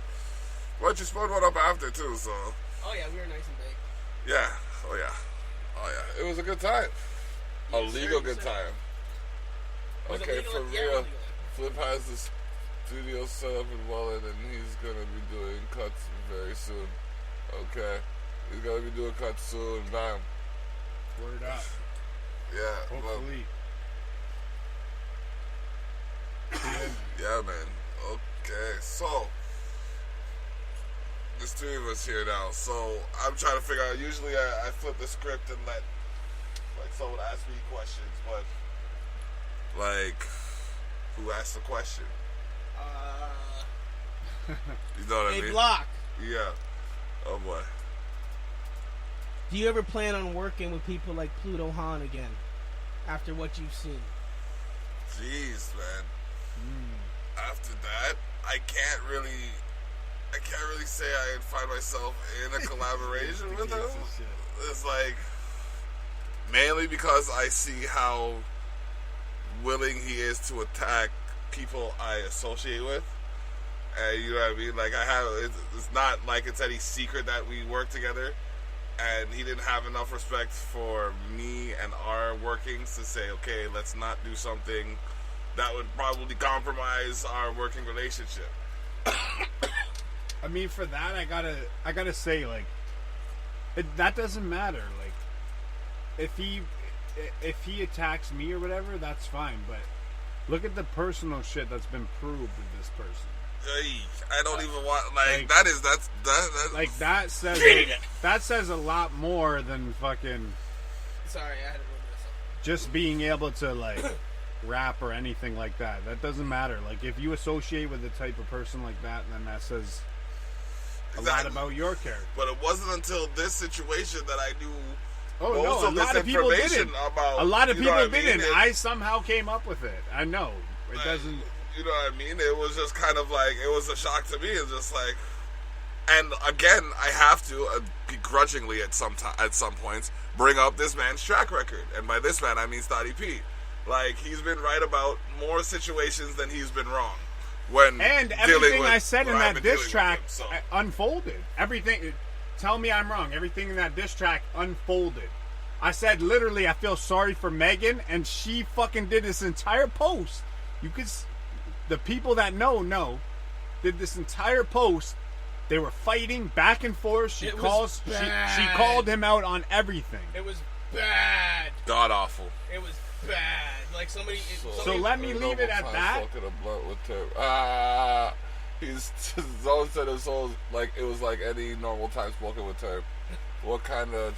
But you spun one up after, too, so. Oh, yeah, we were nice and big. Yeah. Oh, yeah. It was a good time. A legal good time. Okay, for real, Flip has the studio set up in Welland, and he's gonna be doing cuts very soon. Okay, he's gonna be doing cuts soon. Bam. Word up. Yeah. Hopefully. Yeah, man. Okay, so there's 2 of us here now. So I'm trying to figure out. Usually, I flip the script and let someone ask me questions, but. Like, who asked the question? You know what I mean? Block. Yeah. Oh boy. Do you ever plan on working with people like Pluto Han again? After what you've seen? Jeez, man. After that, I can't really say I find myself in a collaboration with him. It's like, mainly because I see how willing he is to attack people I associate with, and you know what I mean. Like it's not like it's any secret that we work together, and he didn't have enough respect for me and our workings to say, okay, let's not do something that would probably compromise our working relationship. I mean, for that, I gotta say, like, that doesn't matter. Like, if he attacks me or whatever, that's fine. But look at the personal shit that's been proved with this person. I don't even want that says a lot more than fucking. Sorry, I had to move this up. Just being able to like rap or anything like that. That doesn't matter. Like if you associate with a type of person like that, then that says a lot about your character. But it wasn't until this situation that I knew. Oh no! A lot of people didn't. A lot of people didn't. I somehow came up with it. I know it doesn't. You know what I mean? It was just kind of like it was a shock to me. It's just like, and again, I have to begrudgingly at some points bring up this man's track record, and by this man I mean Stotty P. Like he's been right about more situations than he's been wrong. And everything I said in that diss track unfolded. Everything. Tell me I'm wrong. Everything in that diss track unfolded. I said literally I feel sorry for Megan, and she fucking did this entire post. You could, the people that know, did this entire post. They were fighting back and forth. She called him out on everything. It was bad. God awful. It was bad. Like somebody. So let me leave it at that. He's always said it was like any normal time spoken with Terp. What kind of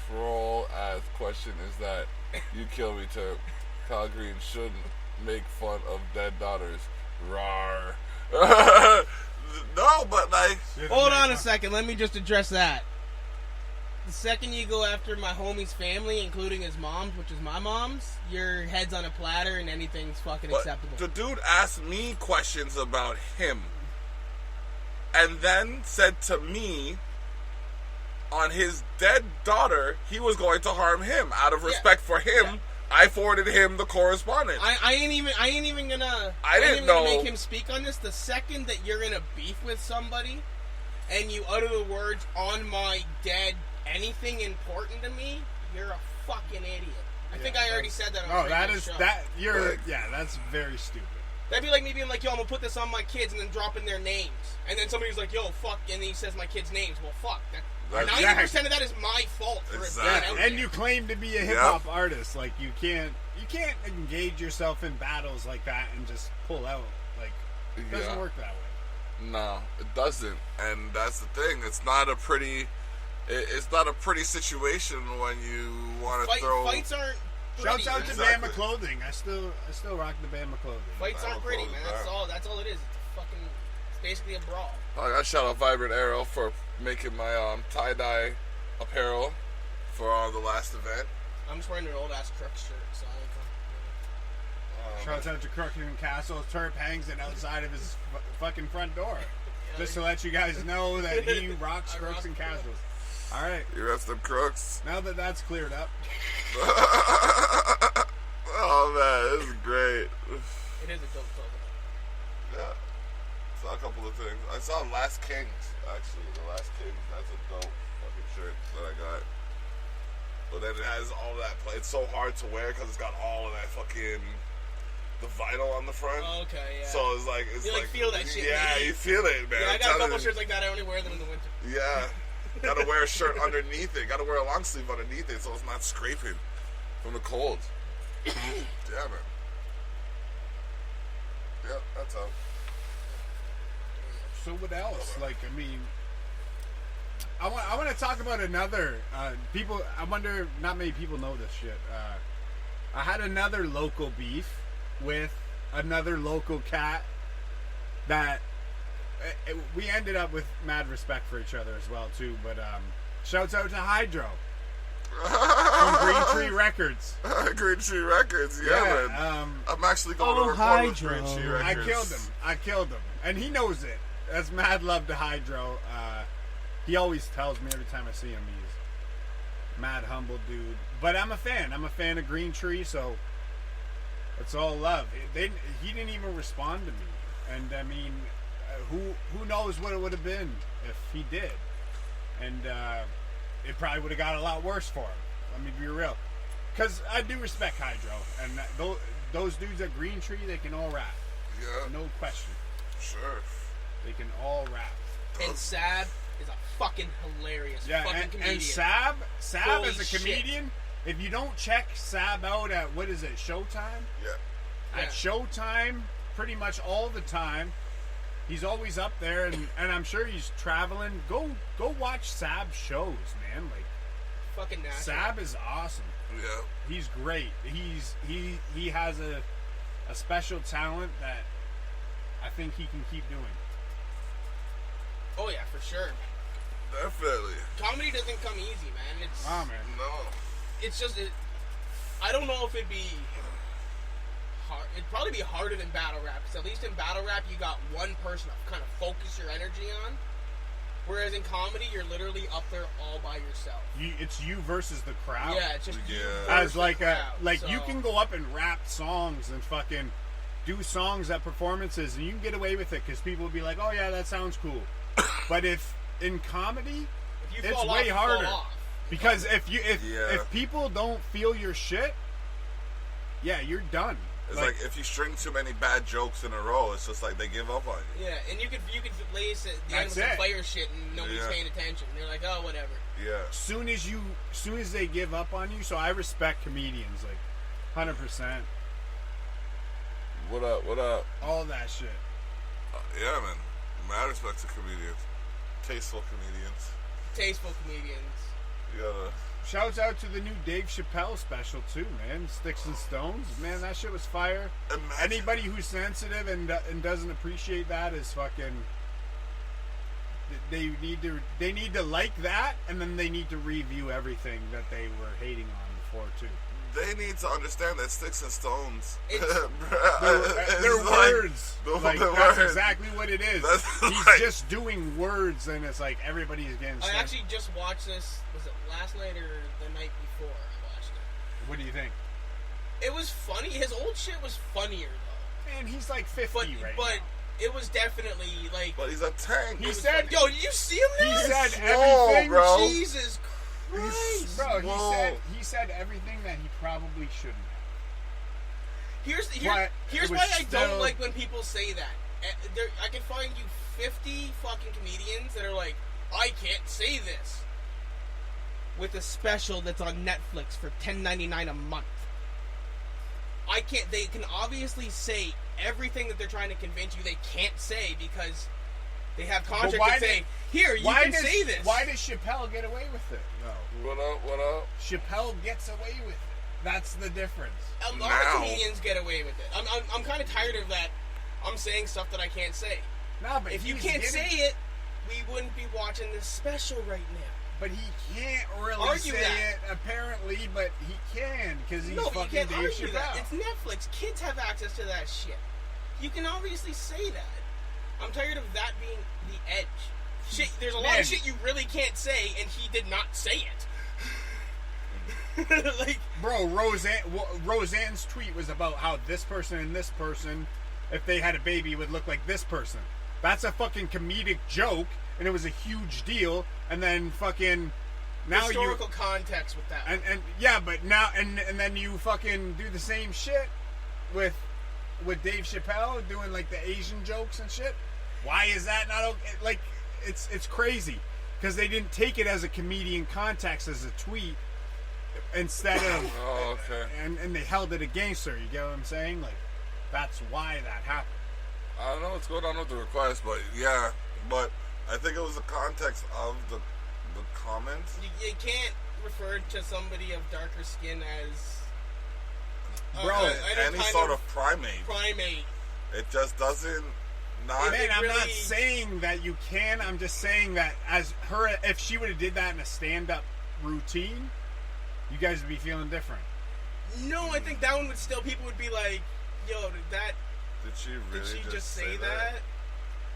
troll ass question is that? You kill me, Terp. Kyle Green shouldn't make fun of dead daughters. Rawr. No, but like. Hold on a second. Let me just address that. The second you go after my homie's family, including his mom's, which is my mom's, your head's on a platter and anything's fucking acceptable. The dude asked me questions about him. And then said to me, on his dead daughter, he was going to harm him. Out of respect for him, I forwarded him the correspondence. I ain't even gonna make him speak on this. The second that you're in a beef with somebody, and you utter the words "on my dead," anything important to me, you're a fucking idiot. I think I already said that. That's very stupid. That'd be like me being like, yo, I'm gonna put this on my kids and then dropping their names. And then somebody's like, yo, fuck, and he says my kids' names. Well, fuck. 90% of that is my fault for it being out there. And you claim to be a hip-hop artist. Like, you can't engage yourself in battles like that and just pull out. Like, it doesn't work that way. No, it doesn't, and that's the thing. It's not a pretty. It's not a pretty situation when you want to throw. Fights aren't. Shouts out to Bama Clothing. I still rock the Bama Clothing. Fights aren't pretty, man. That's all it is. It's basically a brawl. I got shout out Vibrant Arrow for making my tie-dye apparel for the last event. I'm just wearing an old ass Crook shirt, so Shouts out to Crook and Castle. Terp hangs it outside of his fucking front door. Just to let you guys know that he rocks Crooks and Castles. All right. You rest them Crooks. Now that that's cleared up. Oh man, this is great. It is a dope clothing. Yeah. Saw a couple of things. I saw Last Kings, actually. The Last Kings. That's a dope fucking shirt that I got. But then it has all that. It's so hard to wear because it's got all of that fucking the vinyl on the front. Oh, okay, yeah. So it's like you feel that shit. Yeah, you feel it, man. Yeah, I got a couple shirts like that. I only wear them in the winter. Yeah. Gotta wear a shirt underneath it. Gotta wear a long sleeve underneath it so it's not scraping from the cold. Yeah, man. Yeah, that's how. So what else? Like, I mean, I want to talk about another people. I wonder, not many people know this shit. I had another local beef with another local cat that we ended up with mad respect for each other as well too. But shouts out to Hydro from Green Tree Records. Green Tree Records, yeah, man. I'm actually going to record with Green Tree Records. I killed him, and he knows it. That's mad love to Hydro. He always tells me every time I see him he's mad humble dude. But I'm a fan. I'm a fan of Green Tree, so it's all love. He didn't even respond to me, and I mean, who knows what it would have been if he did, and it probably would have got a lot worse for him. Let me be real, because I do respect Hydro, and those dudes at Green Tree, they can all rap. Yeah, no question. Sure, they can all rap. And Sab is a fucking hilarious fucking comedian. And Sab Holy as a comedian. Shit. If you don't check Sab out at what is it, Showtime? Yeah. At Showtime, pretty much all the time. He's always up there, and I'm sure he's traveling. Go watch Sab's shows, man. Like, fucking natural. Sab is awesome. Yeah, he's great. He has a special talent that I think he can keep doing. Oh yeah, for sure. Definitely. Comedy doesn't come easy, man. No. It's just I don't know if it'd be. It'd probably be harder than battle rap, because at least in battle rap you got one person to kind of focus your energy on, whereas in comedy you're literally up there all by yourself. It's you versus the crowd. Yeah, it's just you as like the crowd, so. You can go up and rap songs and fucking do songs at performances, and you can get away with it because people will be like, "Oh yeah, that sounds cool," but if in comedy, it's way harder because if people don't feel your shit, yeah, you're done. It's like if you string too many bad jokes in a row, it's just like they give up on you. Yeah, and you could lace the end with some player shit and nobody's paying attention. They're like, oh, whatever. Yeah. Soon as they give up on you, so I respect comedians, like 100%. What up? All that shit. Yeah, man. Mad respect to comedians. Tasteful comedians. You gotta. Shouts out to the new Dave Chappelle special too, man. Sticks and Stones, man. That shit was fire. Anybody who's sensitive and doesn't appreciate that is fucking. They need to like that, and then they need to review everything that they were hating on before too. They need to understand that Sticks and Stones. They're words. That's exactly what it is. He's just doing words, and it's like everybody's getting. I actually just watched this. Was it last night or the night before? I watched it. What do you think? It was funny. His old shit was funnier though. Man, he's like 50 right now. But it was definitely like. But he's a tank. He said, "Yo, did you see him there?" He said everything, bro. Jesus Christ, bro. He said everything that he probably shouldn't have. Here's why I don't like when people say that. I can find you 50 fucking comedians that are like, I can't say this. With a special that's on Netflix for $10.99 a month. I can't. They can obviously say everything that they're trying to convince you they can't say because They have contracts that say, here, you can say this. Why does Chappelle get away with it? No. What up? Chappelle gets away with it. That's the difference. A lot of comedians get away with it. I'm kind of tired of that. I'm saying stuff that I can't say. No, but if you can't say it, we wouldn't be watching this special right now. But he can't really say it, apparently, but he can, because he's fucking Dave Chappelle. That. It's Netflix. Kids have access to that shit. You can obviously say that. I'm tired of that being the edge. Shit, there's a lot of shit you really can't say, and he did not say it. Like, bro, Roseanne's tweet was about how this person and this person, if they had a baby, would look like this person. That's a fucking comedic joke, and it was a huge deal. And then fucking now historical context with that. And yeah, but now and then you fucking do the same shit with Dave Chappelle doing like the Asian jokes and shit. Why is that not okay? Like it's crazy because they didn't take it as a comedian context as a tweet instead of and they held it against her. You get what I'm saying? Like that's why that happened. I don't know what's going on with the request, but yeah, but I think it was the context of the comments. You can't refer to somebody of darker skin as any sort of primate. It just doesn't. Man, I'm not saying that you can. I'm just saying that as her, if she would have did that in a stand-up routine, you guys would be feeling different. No, I think that one would still. People would be like, "Yo, Did she really? Did she just say that?"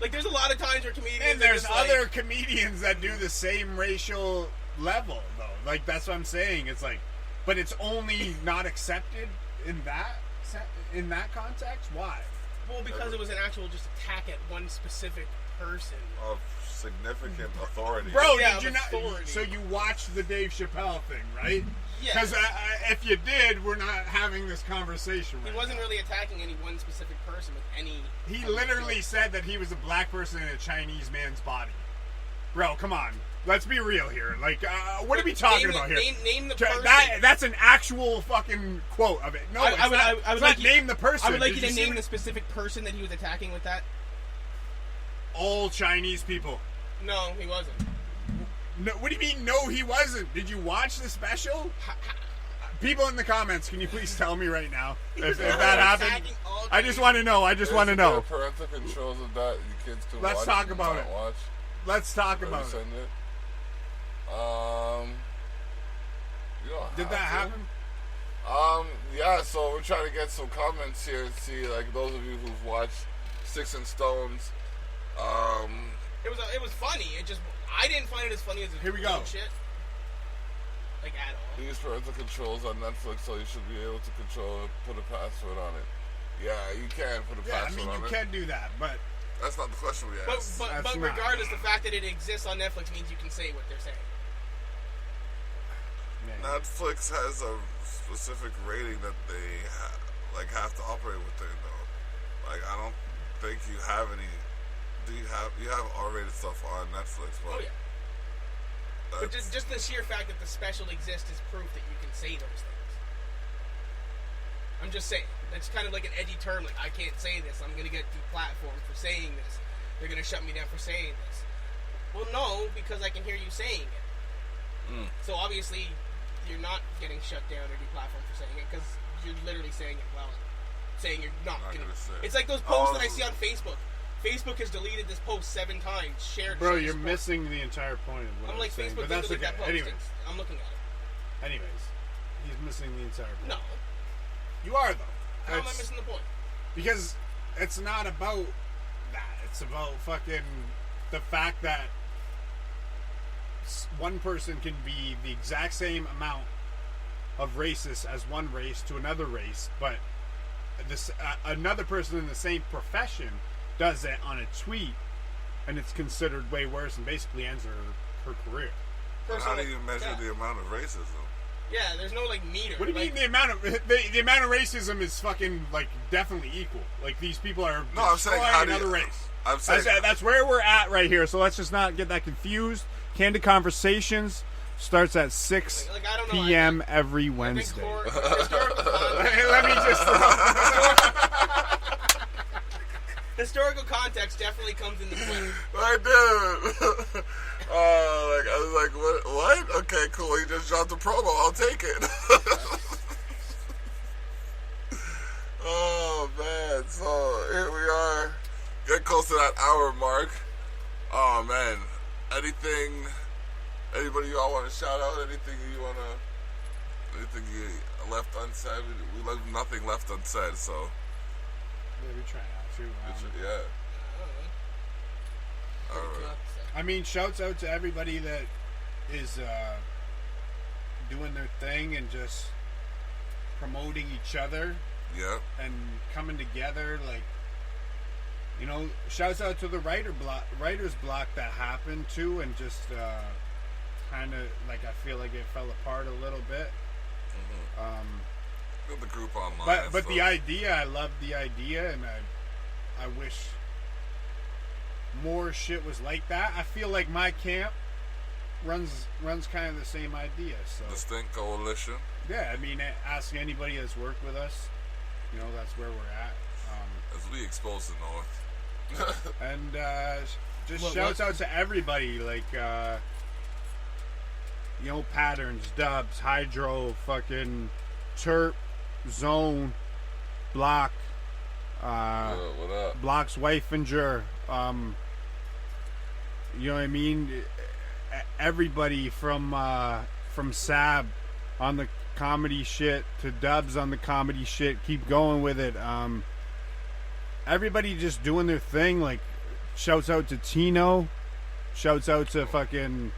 Like, there's a lot of times where comedians. And there's other comedians that do the same racial level, though. Like that's what I'm saying. It's like, but it's only not accepted in that context. Why? Well, because it was an actual just attack at one specific person of significant authority. Bro, did you not? So you watched the Dave Chappelle thing, right? Yeah. Because if you did, we're not having this conversation right He wasn't really attacking any one specific person with any... He literally said that he was a black person in a Chinese man's body. Bro, come on. Let's be real here. Like, what are we talking about here? Name the person. That's an actual fucking quote of it. No, I would like name the person. I would like you to name the specific person that he was attacking with that. All Chinese people. No, he wasn't. No, what do you mean, no, he wasn't? Did you watch the special? People in the comments, can you please tell me right now if that happened? I just want to know. I just want to know. Parental controls of that you kids can Let's watch talk about it. Watch. Let's talk about it. Send it. Did that happen? Yeah, so we're trying to get some comments here and see, like, those of you who've watched Sticks and Stones. It was funny. I didn't find it as funny as it. Here we go. Shit. Like at all. Use parental controls on Netflix, so you should be able to put a password on it. Yeah, you can put a password on it. You can do that, but that's not the question we asked. But regardless, the fact that it exists on Netflix means you can say what they're saying. Man. Netflix has a specific rating that they have to operate within, though. Like, I don't think you have any. You have R-rated stuff on Netflix, but yeah. But just the sheer fact that the special exists is proof that you can say those things. I'm just saying. That's kind of like an edgy term. Like, I can't say this. I'm going to get deplatformed for saying this. They're going to shut me down for saying this. Well, no, because I can hear you saying it. So obviously, you're not getting shut down or deplatformed for saying it because you're literally saying it well. Saying you're not going to. It's like those posts that I see on Facebook. Facebook has deleted this post 7 times. Shared. Bro, you're missing the entire point of what I'm like, saying. Facebook but that's deleted okay. that post. Anyways. I'm looking at it. Anyways, he's missing the entire point. No. You are, though. How am I missing the point? Because it's not about that. It's about fucking the fact that one person can be the exact same amount of racist as one race to another race, but this another person in the same profession does it on a tweet, and it's considered way worse and basically ends her career. How do you measure the amount of racism? Yeah, there's no meter. What do you mean the amount of racism is fucking definitely equal? Like these people are destroying another race. I'm saying that's where we're at right here. So let's just not get that confused. Candid Conversations starts at 6 p.m. every Wednesday. Let me just. Historical context definitely comes into play. I did. I was like, what? Okay, cool. He just dropped a promo. I'll take it. Oh, man. So, here we are. Getting close to that hour mark. Oh, man. Anybody y'all want to shout out? Anything you left unsaid? We left nothing left unsaid, so. Yeah, we try not to. Yeah. All right. I mean, shouts out to everybody that is doing their thing and just promoting each other. Yeah. And coming together, like, you know, shouts out to the writer's block that happened too, and just kind of like I feel like it fell apart a little bit. Got the group online. But the idea, I love the idea, and I wish more shit was like that. I feel like my camp runs kind of the same idea. So Distinct Coalition. Yeah, I mean, ask anybody that's worked with us. You know, that's where we're at. As we expose the North. And just shouts out to everybody, like, you know, Patterns, Dubs, Hydro, fucking Terp, Zone, Block, what up? Block's Wifenger, you know what I mean? Everybody from Sab on the comedy shit to Dubs on the comedy shit, keep going with it. Everybody just doing their thing. Like, shouts out to Tino, shouts out to fucking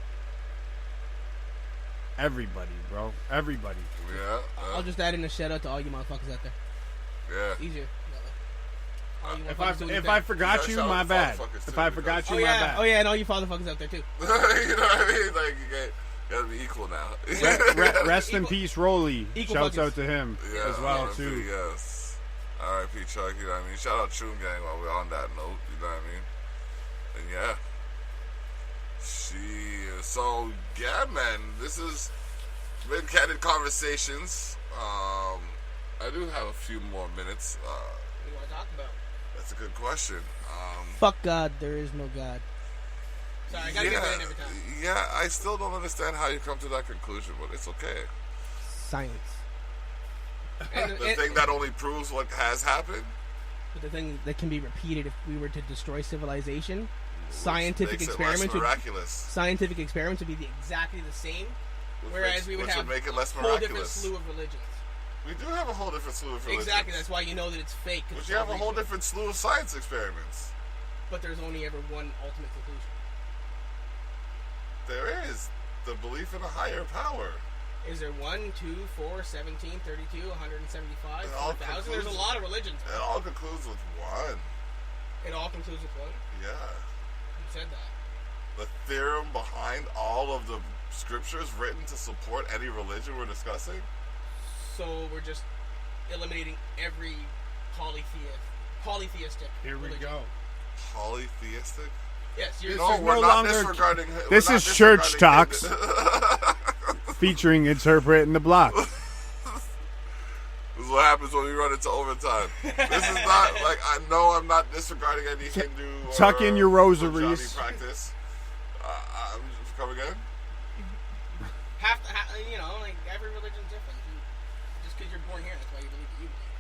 everybody, bro. Everybody. Yeah. I'll just add in a shout out to all you motherfuckers out there. Yeah. Easier. If I forgot you, my bad. If I forgot you, my bad. Oh yeah, and all you fatherfuckers out there too. You know what I mean? Like, you gotta be equal now. Rest in peace, Rolly. Shouts fuckers. out to him as well too. Yes. R.I.P. Chuck. You know what I mean? Shout out Choom Gang while we're on that note. You know what I mean? And yeah. So yeah, man. This is been Candid Conversations. I do have a few more minutes. What do you want to talk about? That's a good question. Fuck God, there is no God. Sorry, I gotta get that in every time. Yeah, I still don't understand how you come to that conclusion, but it's okay. Science. The thing that only proves what has happened? But the thing that can be repeated if we were to destroy civilization, Which scientific makes experiments it less miraculous. would be exactly the same, Which we would would have make it less a whole different miraculous. slew of religions. We do have a whole different slew of religions. Exactly, that's why you know that it's fake. But you have a whole different slew of science experiments. But there's only ever one ultimate conclusion. There is. The belief in a higher power. Is there 1, 2, 4, 17, 32, 175, 4,000? There's a lot of religions. It all concludes with one. It all concludes with one? Yeah. Who said that? The theorem behind all of the scriptures written to support any religion we're discussing? So we're just eliminating every polytheistic Here we religion. go. Polytheistic? Yes, you're No, is we're no not longer- disregarding. This we're is not Church disregarding Talks. Featuring Interpret in the Block. This is what happens when we run into overtime. This is not like I know I'm not disregarding any Hindu. Tuck in your rosaries. Punjabi practice. I'm just come again. You know, like every religion's different. Just because you're born here, that's why you believe what you believe.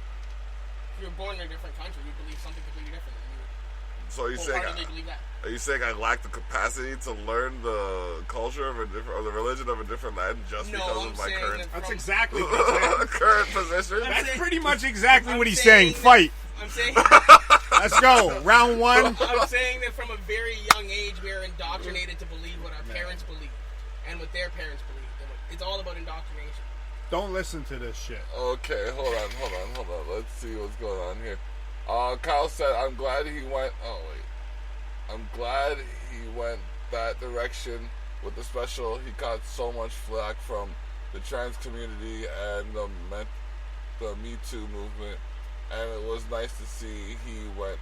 If you're born in a different country, you believe something completely different. So are you saying? Believe that. Are you saying I lack the capacity to learn the culture of the religion of a different land just because of my current? That's exactly what he's saying. Current position. That's pretty much exactly what he's saying. Fight. I'm saying. Let's go. Round one. I'm saying that from a very young age, we are indoctrinated to believe what our parents believe and what their parents believe. It's all about indoctrination. Don't listen to this shit. Okay, hold on. Let's see what's going on here. Kyle said, I'm glad he went that direction with the special. He caught so much flack from the trans community and the Me Too movement, and it was nice to see he went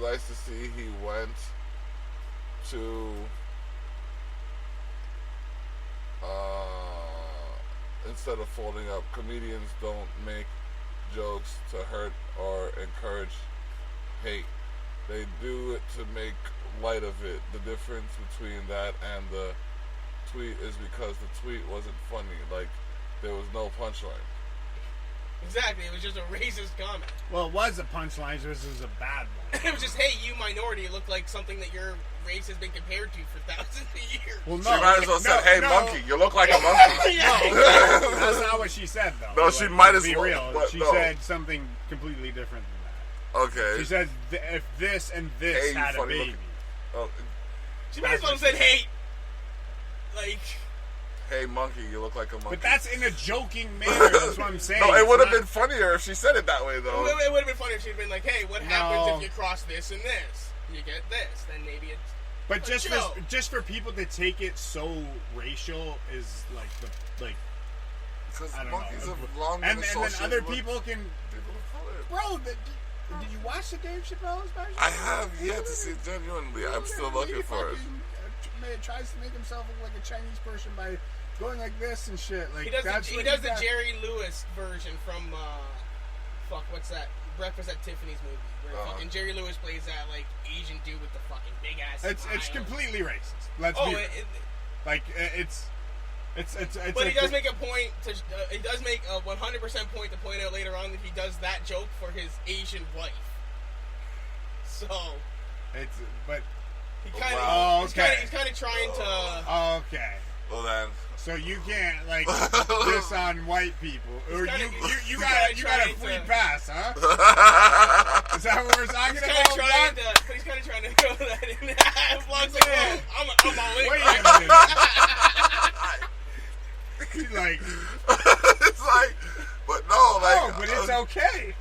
nice to see he went to instead of folding up. Comedians don't make jokes to hurt or encourage hate. They do it to make light of it. The difference between that and the tweet is because the tweet wasn't funny. Like, there was no punchline. Exactly, it was just a racist comment. Well, it was a punchline, so this is a bad one. It was just, hey, you minority, you look like something that your race has been compared to for thousands of years. Well, no, she might as well said, hey, monkey, you look like a monkey. No, that's not what she said, though. No, she might as be well. Real. She said something completely different than that. Okay. She said, if this and this had a baby. Oh, she might as well have said, hey, like... Hey, monkey, you look like a monkey. But that's in a joking manner, that's what I'm saying. No, it would have been funnier if she said it that way, though. It would have been funnier if she'd been like, hey, what happens if you cross this and this? You get this, then maybe it's... But just for people to take it so racial is like the like. Because I don't monkeys know. have long And then other people can. People of color. Bro, did you watch the Dave Chappelle special? I have yet to see it genuinely. I'm still looking for it. Tries to make himself look like a Chinese person by going like this and shit. Like he does the Jerry Lewis version from what's that? Breakfast at Tiffany's movie. Where fucking Jerry Lewis plays that like Asian dude with the fucking big ass. It's completely racist. But he does make a point to. He does make a 100% point to point out later on that he does that joke for his Asian wife. So. But. He kind of. He's kind of trying to. Okay. Well then. So you can't like diss on white people, or you got a free pass, huh? Is that what we're talking about? He's kind of trying to throw that in. Vlog's like, oh, I'm all in. Wait a minute. He's like, it's like, but no, like. Oh, but it's okay.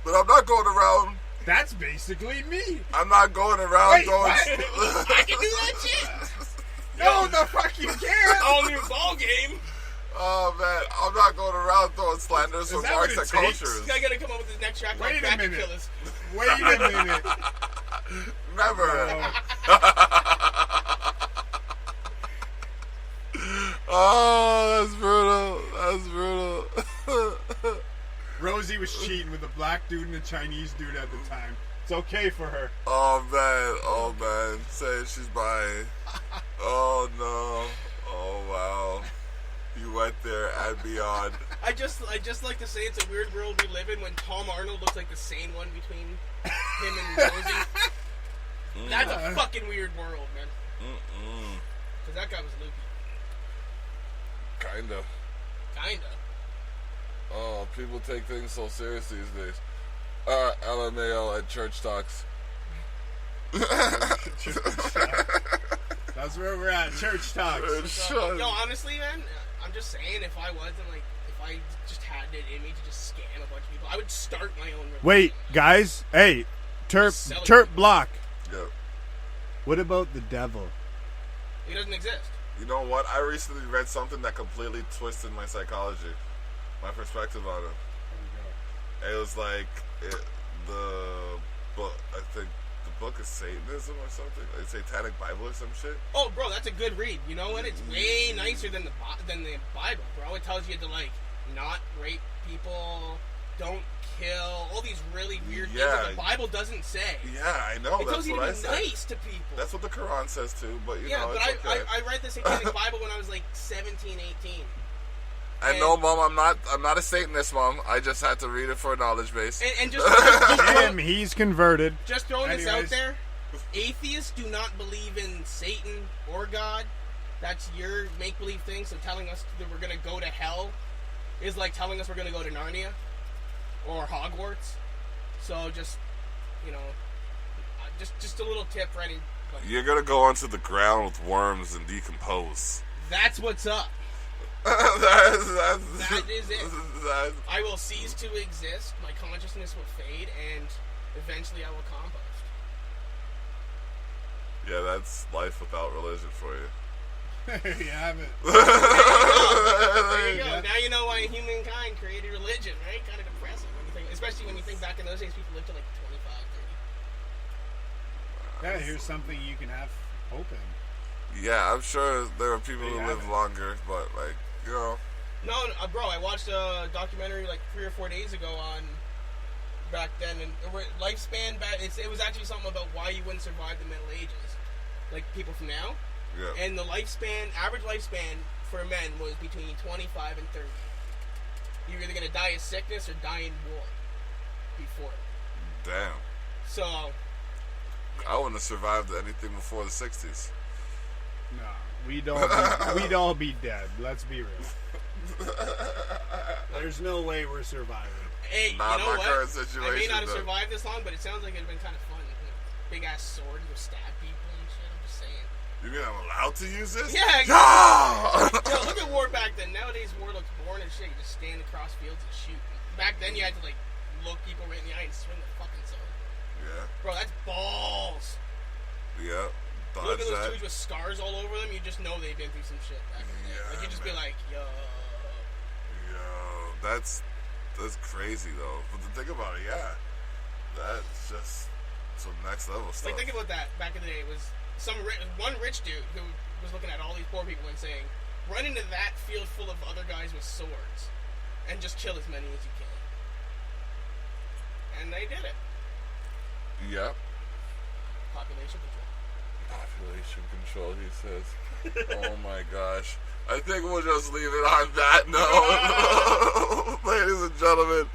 But I'm not going around. That's basically me. I'm not going around going. I can do that shit. No, the fuck you can't. All new ball game. Oh man, I'm not going around throwing slanders or marks at cultures. I gotta come up with his next track. Wait a minute. Killers. Wait a minute. Never. Oh, that's brutal. That's brutal. Rosie was cheating with a black dude and a Chinese dude at the time. It's okay for her. Oh man. Saying she's buying. Oh no. Oh wow. You went there and beyond. I just like to say it's a weird world we live in when Tom Arnold looks like the sane one between him and Rosie. That's a fucking weird world, man. Because that guy was loopy. Kinda. Oh, people take things so serious these days. LMAO at Church Talks. That's where we're at, Church Talks. Yo, honestly, man, I'm just saying, if I just had it in me to just scam a bunch of people, I would start my own religion. Wait, guys. Hey, Terp Block. Yo. What about the devil? He doesn't exist. You know what? I recently read something that completely twisted my psychology. My perspective on it. It was like the book. I think the book is Satanism or something. Like Satanic Bible or some shit. Oh, bro, that's a good read. You know what? It's way nicer than the Bible, bro. It tells you to like not rape people, don't kill, all these really weird things that the Bible doesn't say. Yeah, I know. It tells you to be nice to people. That's what the Quran says too. But you know, but it's okay. I read the Satanic Bible when I was like 17, 18. I know, Mom. I'm not a Satanist, Mom. I just had to read it for a knowledge base. And just he's converted. Just throwing this out there. Atheists do not believe in Satan or God. That's your make-believe thing. So telling us that we're gonna go to hell is like telling us we're gonna go to Narnia or Hogwarts. So just just a little tip for anybody. You're gonna go onto the ground with worms and decompose. That's what's up. That is it. I will cease to exist. My consciousness will fade, and eventually I will compost. Yeah, that's life without religion for you. You have it. There you go. Now you know why humankind created religion, right? Kind of depressing, especially when you think back in those days, people lived to like 25, 30. Yeah, here's something you can have hope in. Yeah, I'm sure there are people who live longer, but like, you know. No, bro, I watched a documentary like 3 or 4 days ago on back then, and lifespan back. It was actually something about why you wouldn't survive the Middle Ages, like people from now. Yeah. And the average lifespan for men was between 25 and 30. You're either gonna die of sickness or die in war before. Damn. So. Yeah. I wouldn't have survived anything before the 60s. No, we'd all be dead. Let's be real. There's no way we're surviving. Hey, not you know my current situation. I may not have survived this long, but it sounds like it'd been kind of fun. Big ass swords with stab people and shit. I'm just saying. You mean I'm allowed to use this? Yeah. Yo, look at war back then. Nowadays, war looks boring as shit. You just stand across fields and shoot. Back then, you had to like look people right in the eye and swing the fucking sword. Yeah. Bro, that's balls. Yeah. Look at those dudes with scars all over them. You just know they've been through some shit back in the day. Like you just be like, yo. That's crazy though. But to think about it, yeah, that's just some next level stuff. Like think about that. Back in the day, it was one rich dude who was looking at all these poor people and saying, "Run into that field full of other guys with swords, and just kill as many as you can." And they did it. Yep. Population control. Population control, he says. Oh my gosh. I think we'll just leave it on that note. Ladies and gentlemen,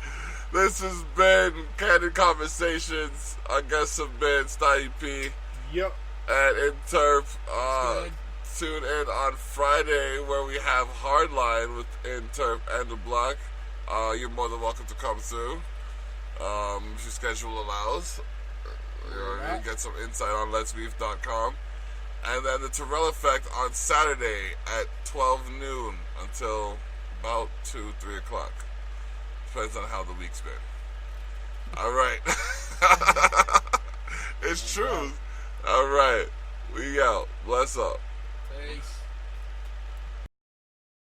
this has been Candid Conversations. Our guests have been Stotty P and Interp. Tune in on Friday where we have Hardline with Interp and the Block. You're more than welcome to come through. If your schedule allows. You can get some insight on letsbeef.com. And then the Terrell Effect on Saturday at 12 noon until about 2, 3 o'clock. Depends on how the week's been. All right. It's true. All right. We out. Bless up. Peace.